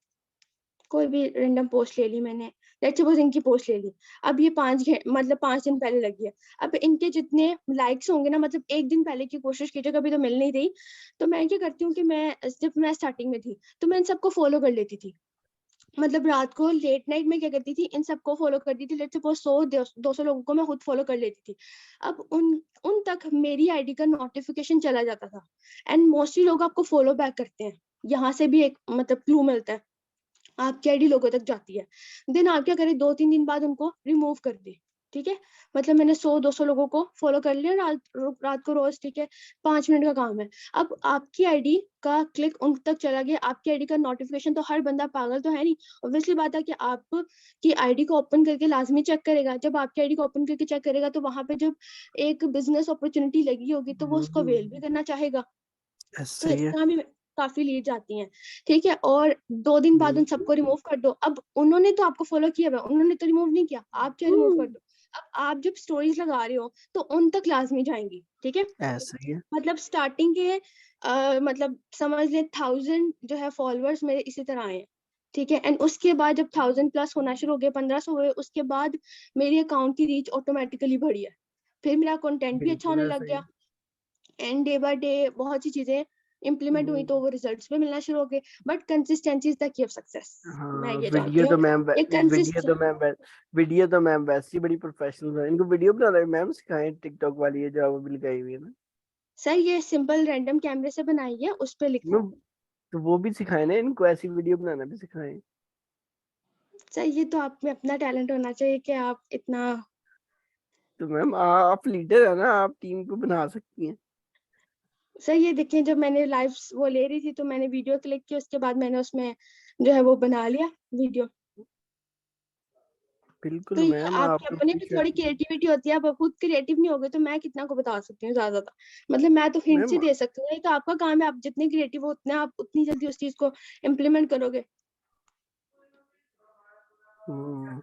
S2: कोई भी रैंडम पोस्ट ले ली मैंने, लेट्स सपोज इनकी पोस्ट ले ली, अब ये 5 दिन पहले लगी है, अब इनके जितने लाइक्स होंगे ना, मतलब एक दिन पहले की कोशिश कीजिए, कभी तो मिल नहीं रही, तो मैं क्या करती हूँ कि मैं जब मैं स्टार्टिंग में थी तो मैं इन सबको फॉलो कर लेती थी, मतलब रात को लेट नाइट में क्या करती थी, इन सबको फॉलो करती थी, लेट्स सपोज 100-200 लोगों को मैं खुद फॉलो कर लेती थी। अब उन उन तक मेरी आईडी का नोटिफिकेशन चला जाता था, एंड मोस्टली लोग आपको फॉलो बैक करते हैं, यहाँ से भी एक मतलब क्लू मिलता है, आपकी आईडी लोगों तक जाती है, देन आप क्या करें, 2-3 दिन बाद उनको रिमूव कर दे। ठीक है, मतलब मैंने 100-200 लोगों को फॉलो कर लिया रात को रोज, ठीक है, 5 मिनट का काम है। अब आपकी आईडी का क्लिक उन तक चला गया, आपकी आईडी का नोटिफिकेशन, तो हर बंदा पागल तो है नहीं, ऑब्वियसली बात है कि आप की आईडी को ओपन करके लाजमी चेक करेगा, जब आपकी आईडी को ओपन करके चेक करेगा तो वहां पे जब एक बिजनेस अपॉर्चुनिटी लगी होगी तो वो उसको वेल भी करना चाहेगा, तो
S1: सही
S2: इस
S1: है।
S2: तरह भी काफ़ी लीड जाती हैं, ठीक है? और 2 दिन बाद उन सबको रिमूव कर दो। अब उन्होंने तो आपको फ़ॉलो किया हुआ है, उन्होंने तो रिमूव नहीं किया, आप चाहे रिमूव कर दो। अब आप जब स्टोरीज़ लगा रहे हो, तो उन तक लाज़मी जाएँगी, ठीक है?
S1: ऐसा ही है।
S2: मतलब स्टार्टिंग के मतलब समझ लें 1000 जो है फॉलोअर्स मेरे इसी तरह आए हैं, ठीक है? एंड उसके बाद जब 1000 प्लस होना शुरू हो गए, 1500 हुए, उसके बाद मेरे अकाउंट की रीच ऑटोमैटिकली बढ़ी है। फिर मेरा कंटेंट भी अच्छा
S1: बिल्कुल
S2: होने लग
S1: ऐसा ही
S2: गया, एंड डे बाय डे बहुत सी चीजें इम्प्लीमेंट हुई, तो
S1: है।
S2: वो रिजल्ट्स भी मिलना शुरू हो गए, but consistency is the key of success. मैं
S1: हाँ
S2: ये जानती
S1: वीडियो
S2: हूँ,
S1: तो मैम
S2: ये
S1: वीडियो
S2: कंसिस्ट
S1: तो मैम वीडियो तो मैम वैसे ही बड़ी प्रोफेशनल है, इनको वीडियो बनाना है मैम, सिखाएं टिकटॉक वाली है जो आप अभी लगाई हुई है ना
S2: सर, ये सिंपल रैंडम कैमरे से बनाई है, उस पे लिखना।
S1: मैम, तो वो भी सिखाए ना इनको, ऐसी वीडियो बनाना भी सिखाएं।
S2: सर, ये तो आप में अपना टैलेंट होना चाहिए कि आप इतना
S1: तो मैम आप लीडर है ना, आप टीम को बना सकती हैं।
S2: सर ये देखिए, जब मैंने लाइव वो ले रही थी तो मैंने वीडियो क्लिक की, उसके बाद मैंने उसमें जो है वो बना लिया वीडियो।
S1: बिल्कुल
S2: तो ये
S1: मैम,
S2: आपकी
S1: आपका
S2: अपनी भी थोड़ी
S1: पीछे
S2: क्रिएटिविटी होती है, आप खुद क्रिएटिव नहीं होगे तो मैं कितना को बता सकती हूँ ज्यादा। मतलब मैं तो हिंट
S1: मैम।
S2: ही दे सकती हूँ, ये तो आपका काम है, आप जितने क्रिएटिव हो उतने आप उतनी जल्दी उस चीज को इम्प्लीमेंट करोगे।
S1: हम्म,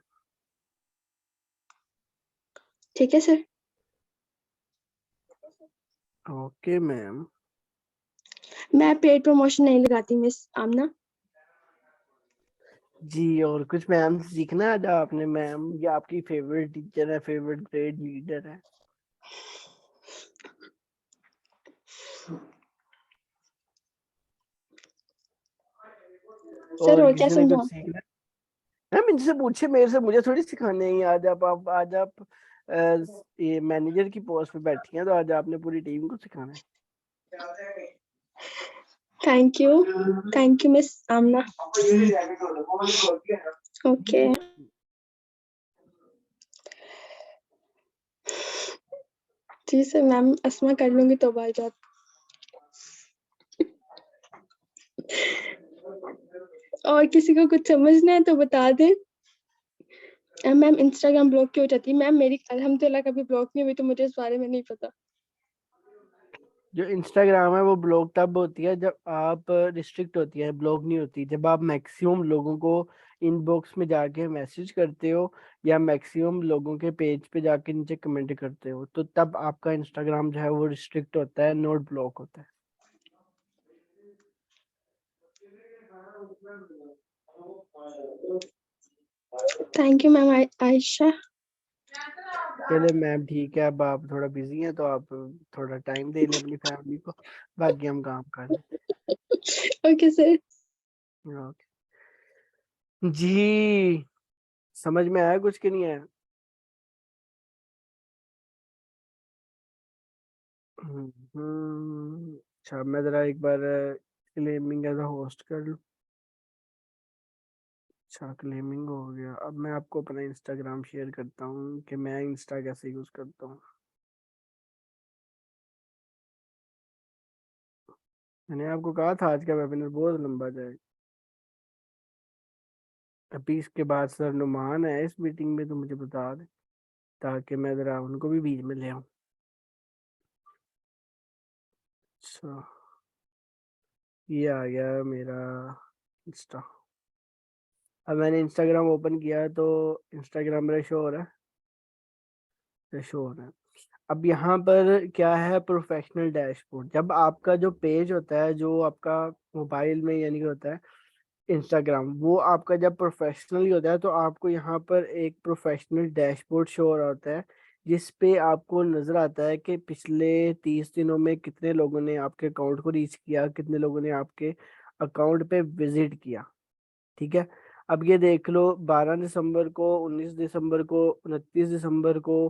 S2: ठीक है सर।
S1: Okay ma'am.
S2: मैं पेड प्रमोशन नहीं लगाती मिस आमना।
S1: जी, और कुछ मैम से सीखना है जो आपने, मैम ये आपकी फेवरेट टीचर है, फेवरेट ग्रेड लीडर है,
S2: सर
S1: और
S2: और क्या
S1: किसी ने कुछ
S2: समझाऊं?
S1: सीखना है मैम इनसे पूछे, मेरे से, मुझे थोड़ी सिखाने हैं। आज आप ये मैनेजर की पोस्ट पे बैठी हैं, तो आज आपने पूरी टीम को सिखाना है।
S2: Thank you miss Amna. Okay. Ji sir, ma'am Asma कर लूंगी तो बात। और किसी को कुछ समझना है तो बता दें। मैम इंस्टाग्राम ब्लॉक क्यों हो जाती है? मैम मेरी अल्हम्दुलिल्लाह कभी ब्लॉक नहीं हुई, तो मुझे इस बारे में नहीं पता।
S1: जो इंस्टाग्राम है वो ब्लॉक तब होती है जब आप रिस्ट्रिक्ट होती है, ब्लॉक नहीं होती जब आप मैक्सिमम लोगों को इनबॉक्स में जाके मैसेज करते हो या मैक्सिमम लोगों के पेज पे जाके नीचे कमेंट करते हो, तो तब आपका इंस्टाग्राम जो है वो रिस्ट्रिक्ट होता है, नोट ब्लॉक होता है।
S2: Thank you ma'am Ayesha.
S1: चले मैम ठीक है, अब आप थोड़ा बिजी हैं तो आप थोड़ा टाइम दे लें अपनी फैमिली को, बाकी हम काम कर लें।
S2: Okay sir.
S1: ओके जी, समझ में आया कुछ कि नहीं आया? अच्छा, मैं जरा एक बार क्लेमिंग एज अ होस्ट कर लूँ। अच्छा, क्लेमिंग हो गया। अब मैं आपको अपना इंस्टाग्राम शेयर करता हूँ कि मैं इंस्टा कैसे यूज करता हूँ। मैंने आपको कहा था आज का वेबिनार बहुत लंबा जाएगा। अभी इसके बाद सर नुमान है इस मीटिंग में, तो मुझे बता दें ताकि मैं जरा उनको भी बीच में ले आऊँ। अच्छा, ये आ गया मेरा इंस्टा। अब मैंने इंस्टाग्राम ओपन किया तो इंस्टाग्राम मेरा शो हो रहा है, शो हो रहा है। अब यहाँ पर क्या है, प्रोफेशनल डैशबोर्ड। जब आपका जो पेज होता है, जो आपका मोबाइल में यानी कि होता है इंस्टाग्राम, वो आपका जब प्रोफेशनली होता है तो आपको यहाँ पर एक प्रोफेशनल डैशबोर्ड शो हो रहा होता है, जिस पे आपको नजर आता है कि पिछले 30 दिनों में कितने लोगों ने आपके अकाउंट को रीच किया, कितने लोगों ने आपके अकाउंट पे विजिट किया। ठीक है, अब ये देख लो 12 दिसंबर को, 19 दिसंबर को, 29 दिसंबर को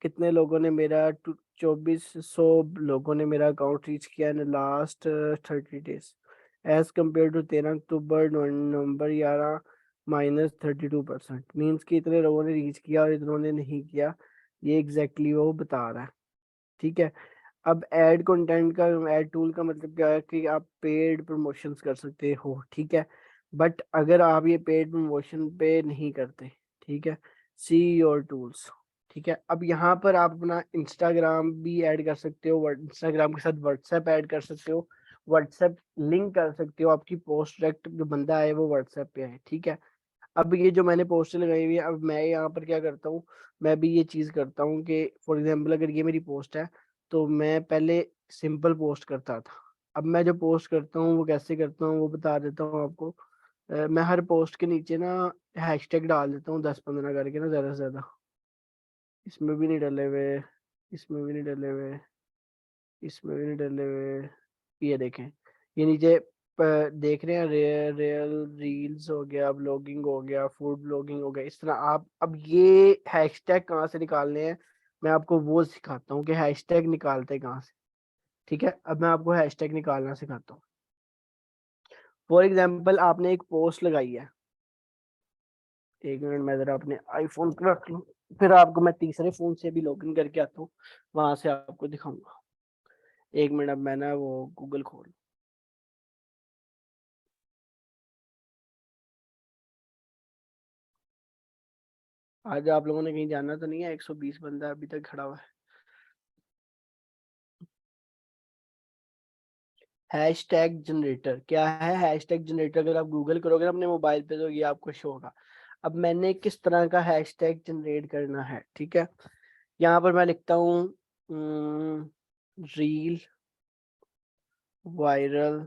S1: कितने लोगों ने मेरा 2400 लोगों ने मेरा अकाउंट रीच किया in last 30 days, as compare to 13 October, November 11 -32%। Means कि इतने लोगों ने रीच किया और इतनों ने नहीं किया, ये एग्जैक्टली exactly वो बता रहा है। ठीक है, अब ऐड कंटेंट का, ऐड टूल का मतलब क्या है कि आप पेड प्रमोशंस कर सकते हो। ठीक है, बट अगर आप ये पेड प्रमोशन पे नहीं करते, ठीक है, सी योर टूल्स। ठीक है, अब यहाँ पर आप अपना इंस्टाग्राम भी ऐड कर सकते हो, इंस्टाग्राम के साथ व्हाट्सएप ऐड कर सकते हो, व्हाट्सएप लिंक कर सकते हो, आपकी पोस्ट डायरेक्ट जो बंदा है वो व्हाट्सएप पे है। ठीक है, अब ये जो मैंने पोस्ट लगाई हुई है, अब मैं यहाँ पर क्या करता हूँ, मैं भी ये चीज करता हूँ कि फॉर एग्जाम्पल अगर ये मेरी पोस्ट है तो मैं पहले सिंपल पोस्ट करता था। अब मैं जो पोस्ट करता हूँ वो कैसे करता हूँ वो बता देता हूँ आपको। मैं हर पोस्ट के नीचे ना हैशटैग डाल देता हूँ 10-15 करके ना, ज्यादा से ज्यादा। इसमें भी नहीं डले हुए, इसमें भी नहीं डले हुए, इसमें भी नहीं डले हुए। ये देखें, ये नीचे देख रहे हैं, रियल रियल रील्स हो गया, ब्लॉगिंग हो गया, फूड ब्लॉगिंग हो गया। इस तरह आप, अब ये हैशटैग कहाँ से निकालने हैं, मैं आपको वो सिखाता हूँ कि हैशटैग निकालते कहाँ से। ठीक है, अब मैं आपको हैशटैग निकालना सिखाता हूँ। फॉर एग्जाम्पल आपने एक पोस्ट लगाई है, एक मिनट मैं जरा अपने आईफोन पे रख लूँ। फिर आपको मैं तीसरे फोन से भी लॉगिन करके आता हूँ, वहां से आपको दिखाऊंगा। 1 मिनट, अब मैं ना वो गूगल खोल। आज आप लोगों ने कहीं जाना तो नहीं है? 120 बंदा अभी तक खड़ा हुआ है। हैशटैग जनरेटर क्या है? हैशटैग जनरेटर अगर आप गूगल करोगे ना अपने मोबाइल पे तो ये आपको शो होगा। अब मैंने किस तरह का हैशटैग जनरेट करना है, ठीक है। यहाँ पर मैं लिखता हूँ रील वायरल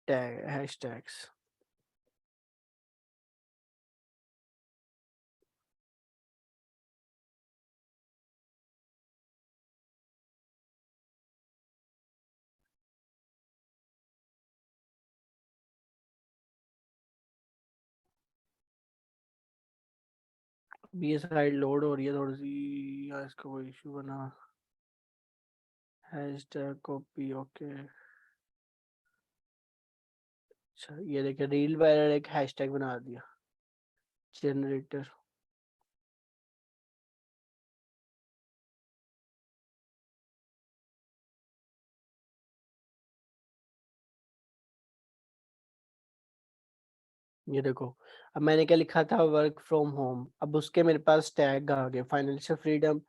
S1: टैग हैशटैग्स। ये साइड लोड हो रही है थोड़ी सी, या इसका कोई इशू बना। Hashtag copy, okay. अच्छा ये देखिए, रील वायरल एक हैशटैग बना दिया जनरेटर। ये देखो, अब मैंने क्या लिखा था, वर्क फ्रॉम होम। अब उसके मेरे पास टैग आ गए, फाइनेंशियल फ्रीडम,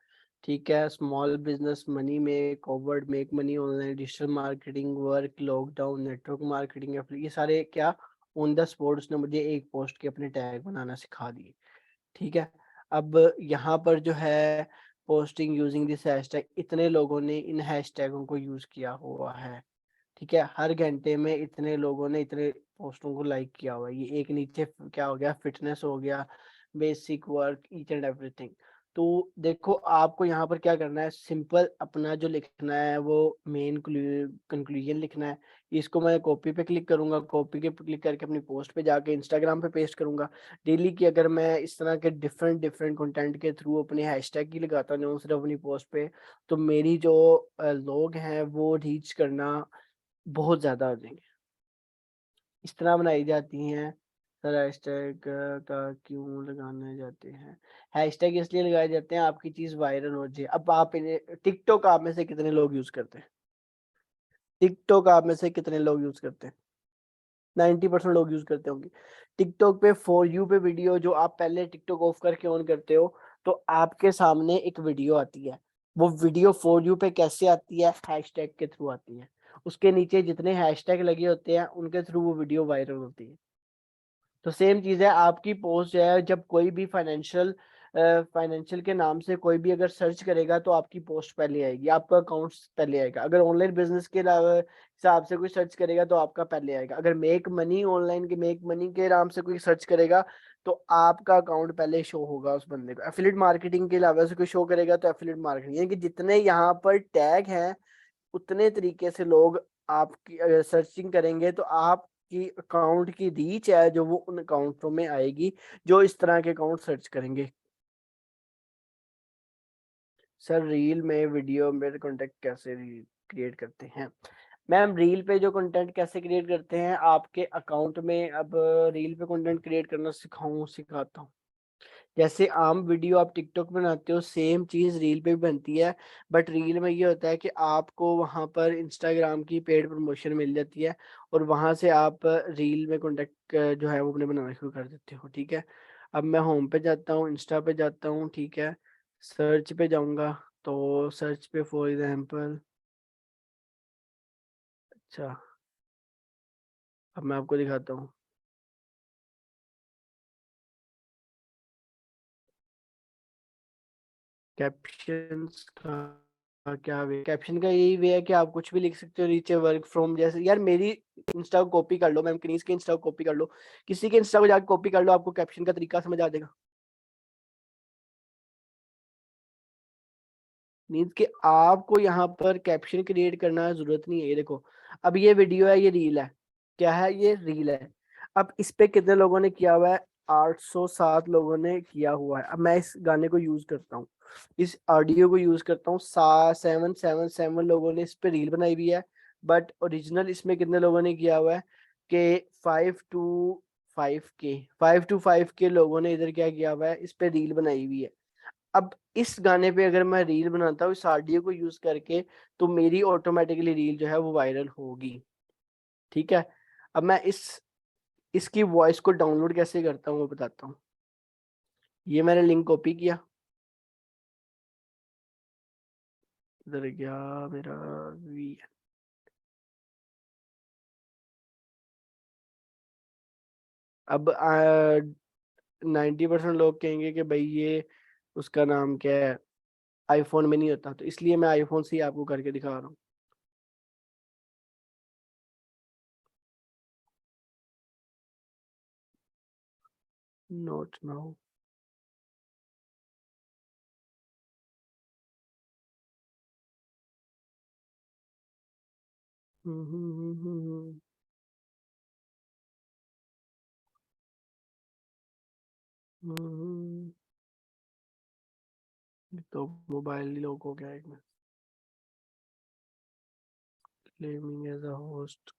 S1: ठीक है, small business, money make, forward, make money online, digital marketing, work, lockdown, network marketing, ये सारे क्या ऑन द स्पॉट उसने मुझे एक पोस्ट के अपने टैग बनाना सिखा दिए, ठीक है। अब यहाँ पर जो है पोस्टिंग यूजिंग दिस हैशटैग, इतने लोगों ने इन हैशटैगों को यूज किया हुआ है, ठीक है। हर घंटे में इतने लोगों ने इतने पोस्टों को लाइक किया हुआ है। ये एक नीचे क्या हो गया, फिटनेस हो गया, basic work, each and everything. तो देखो आपको यहाँ पर क्या करना है, सिंपल अपना जो लिखना है वो मेन कंक्लूजन लिखना है। इसको मैं कॉपी पे क्लिक करूंगा, कॉपी के क्लिक करके अपनी पोस्ट पे जाके इंस्टाग्राम पे पेस्ट करूंगा। डेली की अगर मैं इस तरह के डिफरेंट डिफरेंट कंटेंट के थ्रू अपने हैशटैग की लगाता जाऊँ सिर्फ अपनी पोस्ट पे, तो मेरी जो लोग हैं वो रीच करना बहुत ज्यादा हो जाएंगे। इस तरह बनाई जाती हैं सर। हैशटैग का क्यों लगाने जाते हैं? हैशटैग इसलिए लगाए जाते हैं आपकी चीज वायरल हो जाए। अब आप इन्हें, टिकटॉक आप में से कितने लोग यूज करते हैं? टिकटॉक आप में से कितने लोग यूज करते हैं? 90% लोग यूज करते होंगे। टिकटॉक पे फॉर यू पे वीडियो, जो आप पहले टिकटॉक ऑफ करके ऑन करते हो तो आपके सामने एक वीडियो आती है। वो वीडियो फॉर यू पे कैसे आती है? हैशटैग के थ्रू आती है। उसके नीचे जितने हैशटैग लगे होते हैं उनके थ्रू वो वीडियो वायरल होती है। तो सेम चीज है, आपकी पोस्ट जो है जब कोई भी फाइनेंशियल के नाम से कोई भी अगर सर्च करेगा तो आपकी पोस्ट पहले आएगी, आपका अकाउंट पहले आएगा। अगर ऑनलाइन बिजनेस के हिसाब से कोई सर्च करेगा तो आपका पहले आएगा। अगर मेक मनी ऑनलाइन के मेक मनी के नाम से कोई सर्च करेगा तो आपका अकाउंट पहले शो होगा उस बंदे को। एफिलिएट मार्केटिंग के अलावा से कोई शो करेगा तो एफिलिएट मार्केटिंग, यानी कि जितने यहाँ पर टैग हैं उतने तरीके से लोग आपकी अगर सर्चिंग करेंगे तो आपकी अकाउंट की रीच है जो वो उन अकाउंटों में आएगी जो इस तरह के अकाउंट सर्च करेंगे। सर रील में वीडियो में कंटेंट कैसे क्रिएट करते हैं? मैम रील पे जो कंटेंट कैसे क्रिएट करते हैं आपके अकाउंट में, अब रील पे कंटेंट क्रिएट करना सिखाता हूँ। जैसे आम वीडियो आप टिकटॉक में बनाते हो सेम चीज रील पे भी बनती है। बट रील में ये होता है कि आपको वहां पर इंस्टाग्राम की पेड प्रमोशन मिल जाती है और वहां से आप रील में कॉन्टेक्ट जो है वो अपने बनाना शुरू कर देते हो, ठीक है। अब मैं होम पे जाता हूँ, इंस्टा पे जाता हूँ, ठीक है, सर्च पे जाऊंगा। तो सर्च पे फॉर एग्जाम्पल, अच्छा अब मैं आपको दिखाता हूँ कैप्शंस का। क्या वे, कैप्शन का यही वे है कि आप कुछ भी लिख सकते हो, नीचे वर्क फ्रॉम, जैसे यार मेरी इंस्टा को कॉपी कर लो, मैम कनीज के इंस्टा को कॉपी कर लो, किसी के इंस्टा को जाकर कॉपी कर लो, आपको कैप्शन का तरीका समझ आ जाएगा। मीन्स कि आपको यहाँ पर कैप्शन क्रिएट करना जरूरत नहीं है। ये देखो, अब ये वीडियो है, ये रील है, क्या है? ये रील है। अब इस पे कितने लोगों ने किया हुआ है? 807 लोगों ने किया हुआ है। अब मैं इस गाने को यूज करता हूँ, इस ऑडियो को यूज करता हूँ, 777 लोगों ने इस पे रील बनाई हुई है। बट ओरिजिनल इसमें कितने लोगों ने किया हुआ है कि 5 to 5K लोगों ने इधर क्या किया हुआ है, इस पे रील बनाई हुई है। अब इस गाने पे अगर मैं रील बनाता हूँ इस ऑडियो को यूज करके, तो मेरी ऑटोमेटिकली रील जो है वो वायरल होगी। ठीक है, अब मैं इसकी वॉइस को डाउनलोड कैसे करता हूँ वो बताता हूँ। ये मैंने लिंक कॉपी किया, इधर गया मेरा वी। अब 90% लोग कहेंगे कि भाई ये उसका नाम क्या है, आईफोन में नहीं होता, तो इसलिए मैं आईफोन से ही आपको करके दिखा रहा हूँ। Note now. तो मोबाइल लॉक हो गया एक में, क्लेमिंग एज अ होस्ट।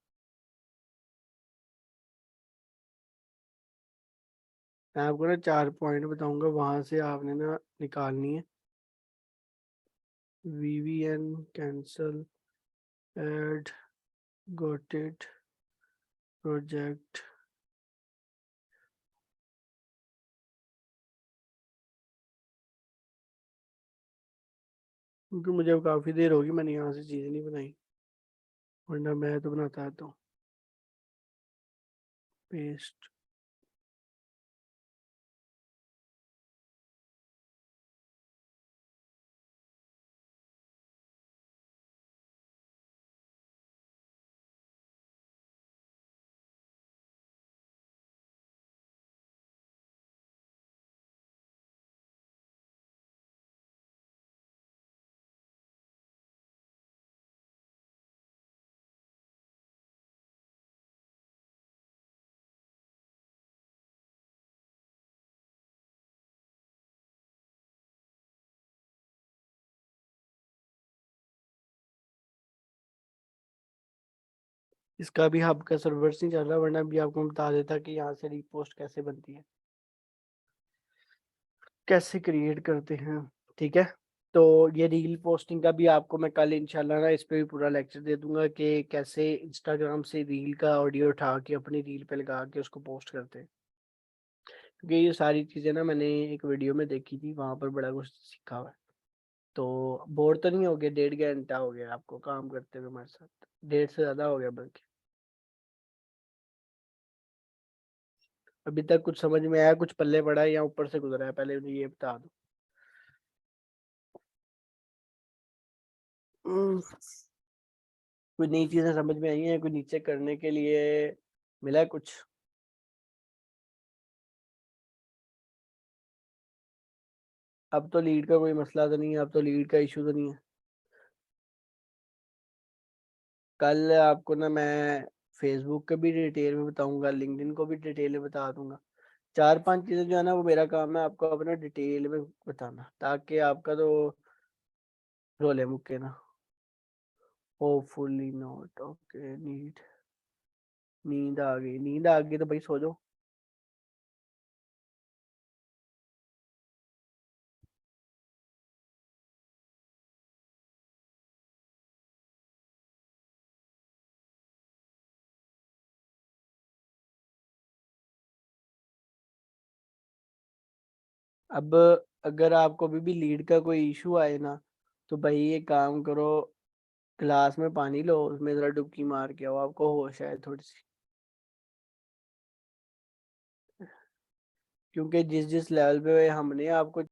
S1: मैं आपको ना 4 पॉइंट बताऊंगा, वहां से आपने ना निकालनी है। VVN cancel, add, got it, project. क्योंकि मुझे अब काफी देर होगी, मैंने यहाँ से चीजें नहीं बनाई, वरना मैं तो बनाता था। पेस्ट। इसका भी हब का सर्वर नहीं चल रहा, वरना भी आपको मैं बता देता कि यहाँ से रीपोस्ट कैसे बनती है, कैसे क्रिएट करते हैं। ठीक है, तो ये रील पोस्टिंग का भी आपको मैं कल इंशाल्लाह ना इस पे भी पूरा लेक्चर दे दूंगा कि कैसे इंस्टाग्राम से रील का ऑडियो उठा के अपनी रील पे लगा के उसको पोस्ट करते हैं। क्योंकि ये सारी चीज़ें ना मैंने एक वीडियो में देखी थी, वहां पर बड़ा कुछ सीखा हुआ है। तो बोर तो नहीं हो गया, 1.5 घंटा हो गया आपको काम करते हुए हमारे साथ, 1.5 से ज़्यादा हो गया बल्कि। अभी तक कुछ समझ में आया, कुछ पल्ले पड़ा है या ऊपर से गुजरा है, पहले मुझे ये बता दो। हम्म, कोई नई चीजें समझ में आई हैं, कोई नीचे करने के लिए मिला है कुछ? अब तो लीड का कोई मसला तो नहीं है, अब तो लीड का इशू तो नहीं है। कल आपको ना मैं फेसबुक के भी डिटेल में बताऊंगा, लिंक्डइन को भी डिटेल में बता दूंगा। 4-5 चीजें जो है ना वो मेरा काम है आपको अपना डिटेल में बताना, ताकि आपका तो रोले मुक्के ना। Hopefully not okay. नींद आ गई, नींद आ गई तो भाई सो जाओ। अब अगर आपको अभी भी लीड का कोई इशू आए ना, तो भाई ये काम करो, गिलास में पानी लो, उसमें जरा डुबकी मार के आओ, आपको होश आए थोड़ी सी। क्योंकि जिस जिस लेवल पे हमने आपको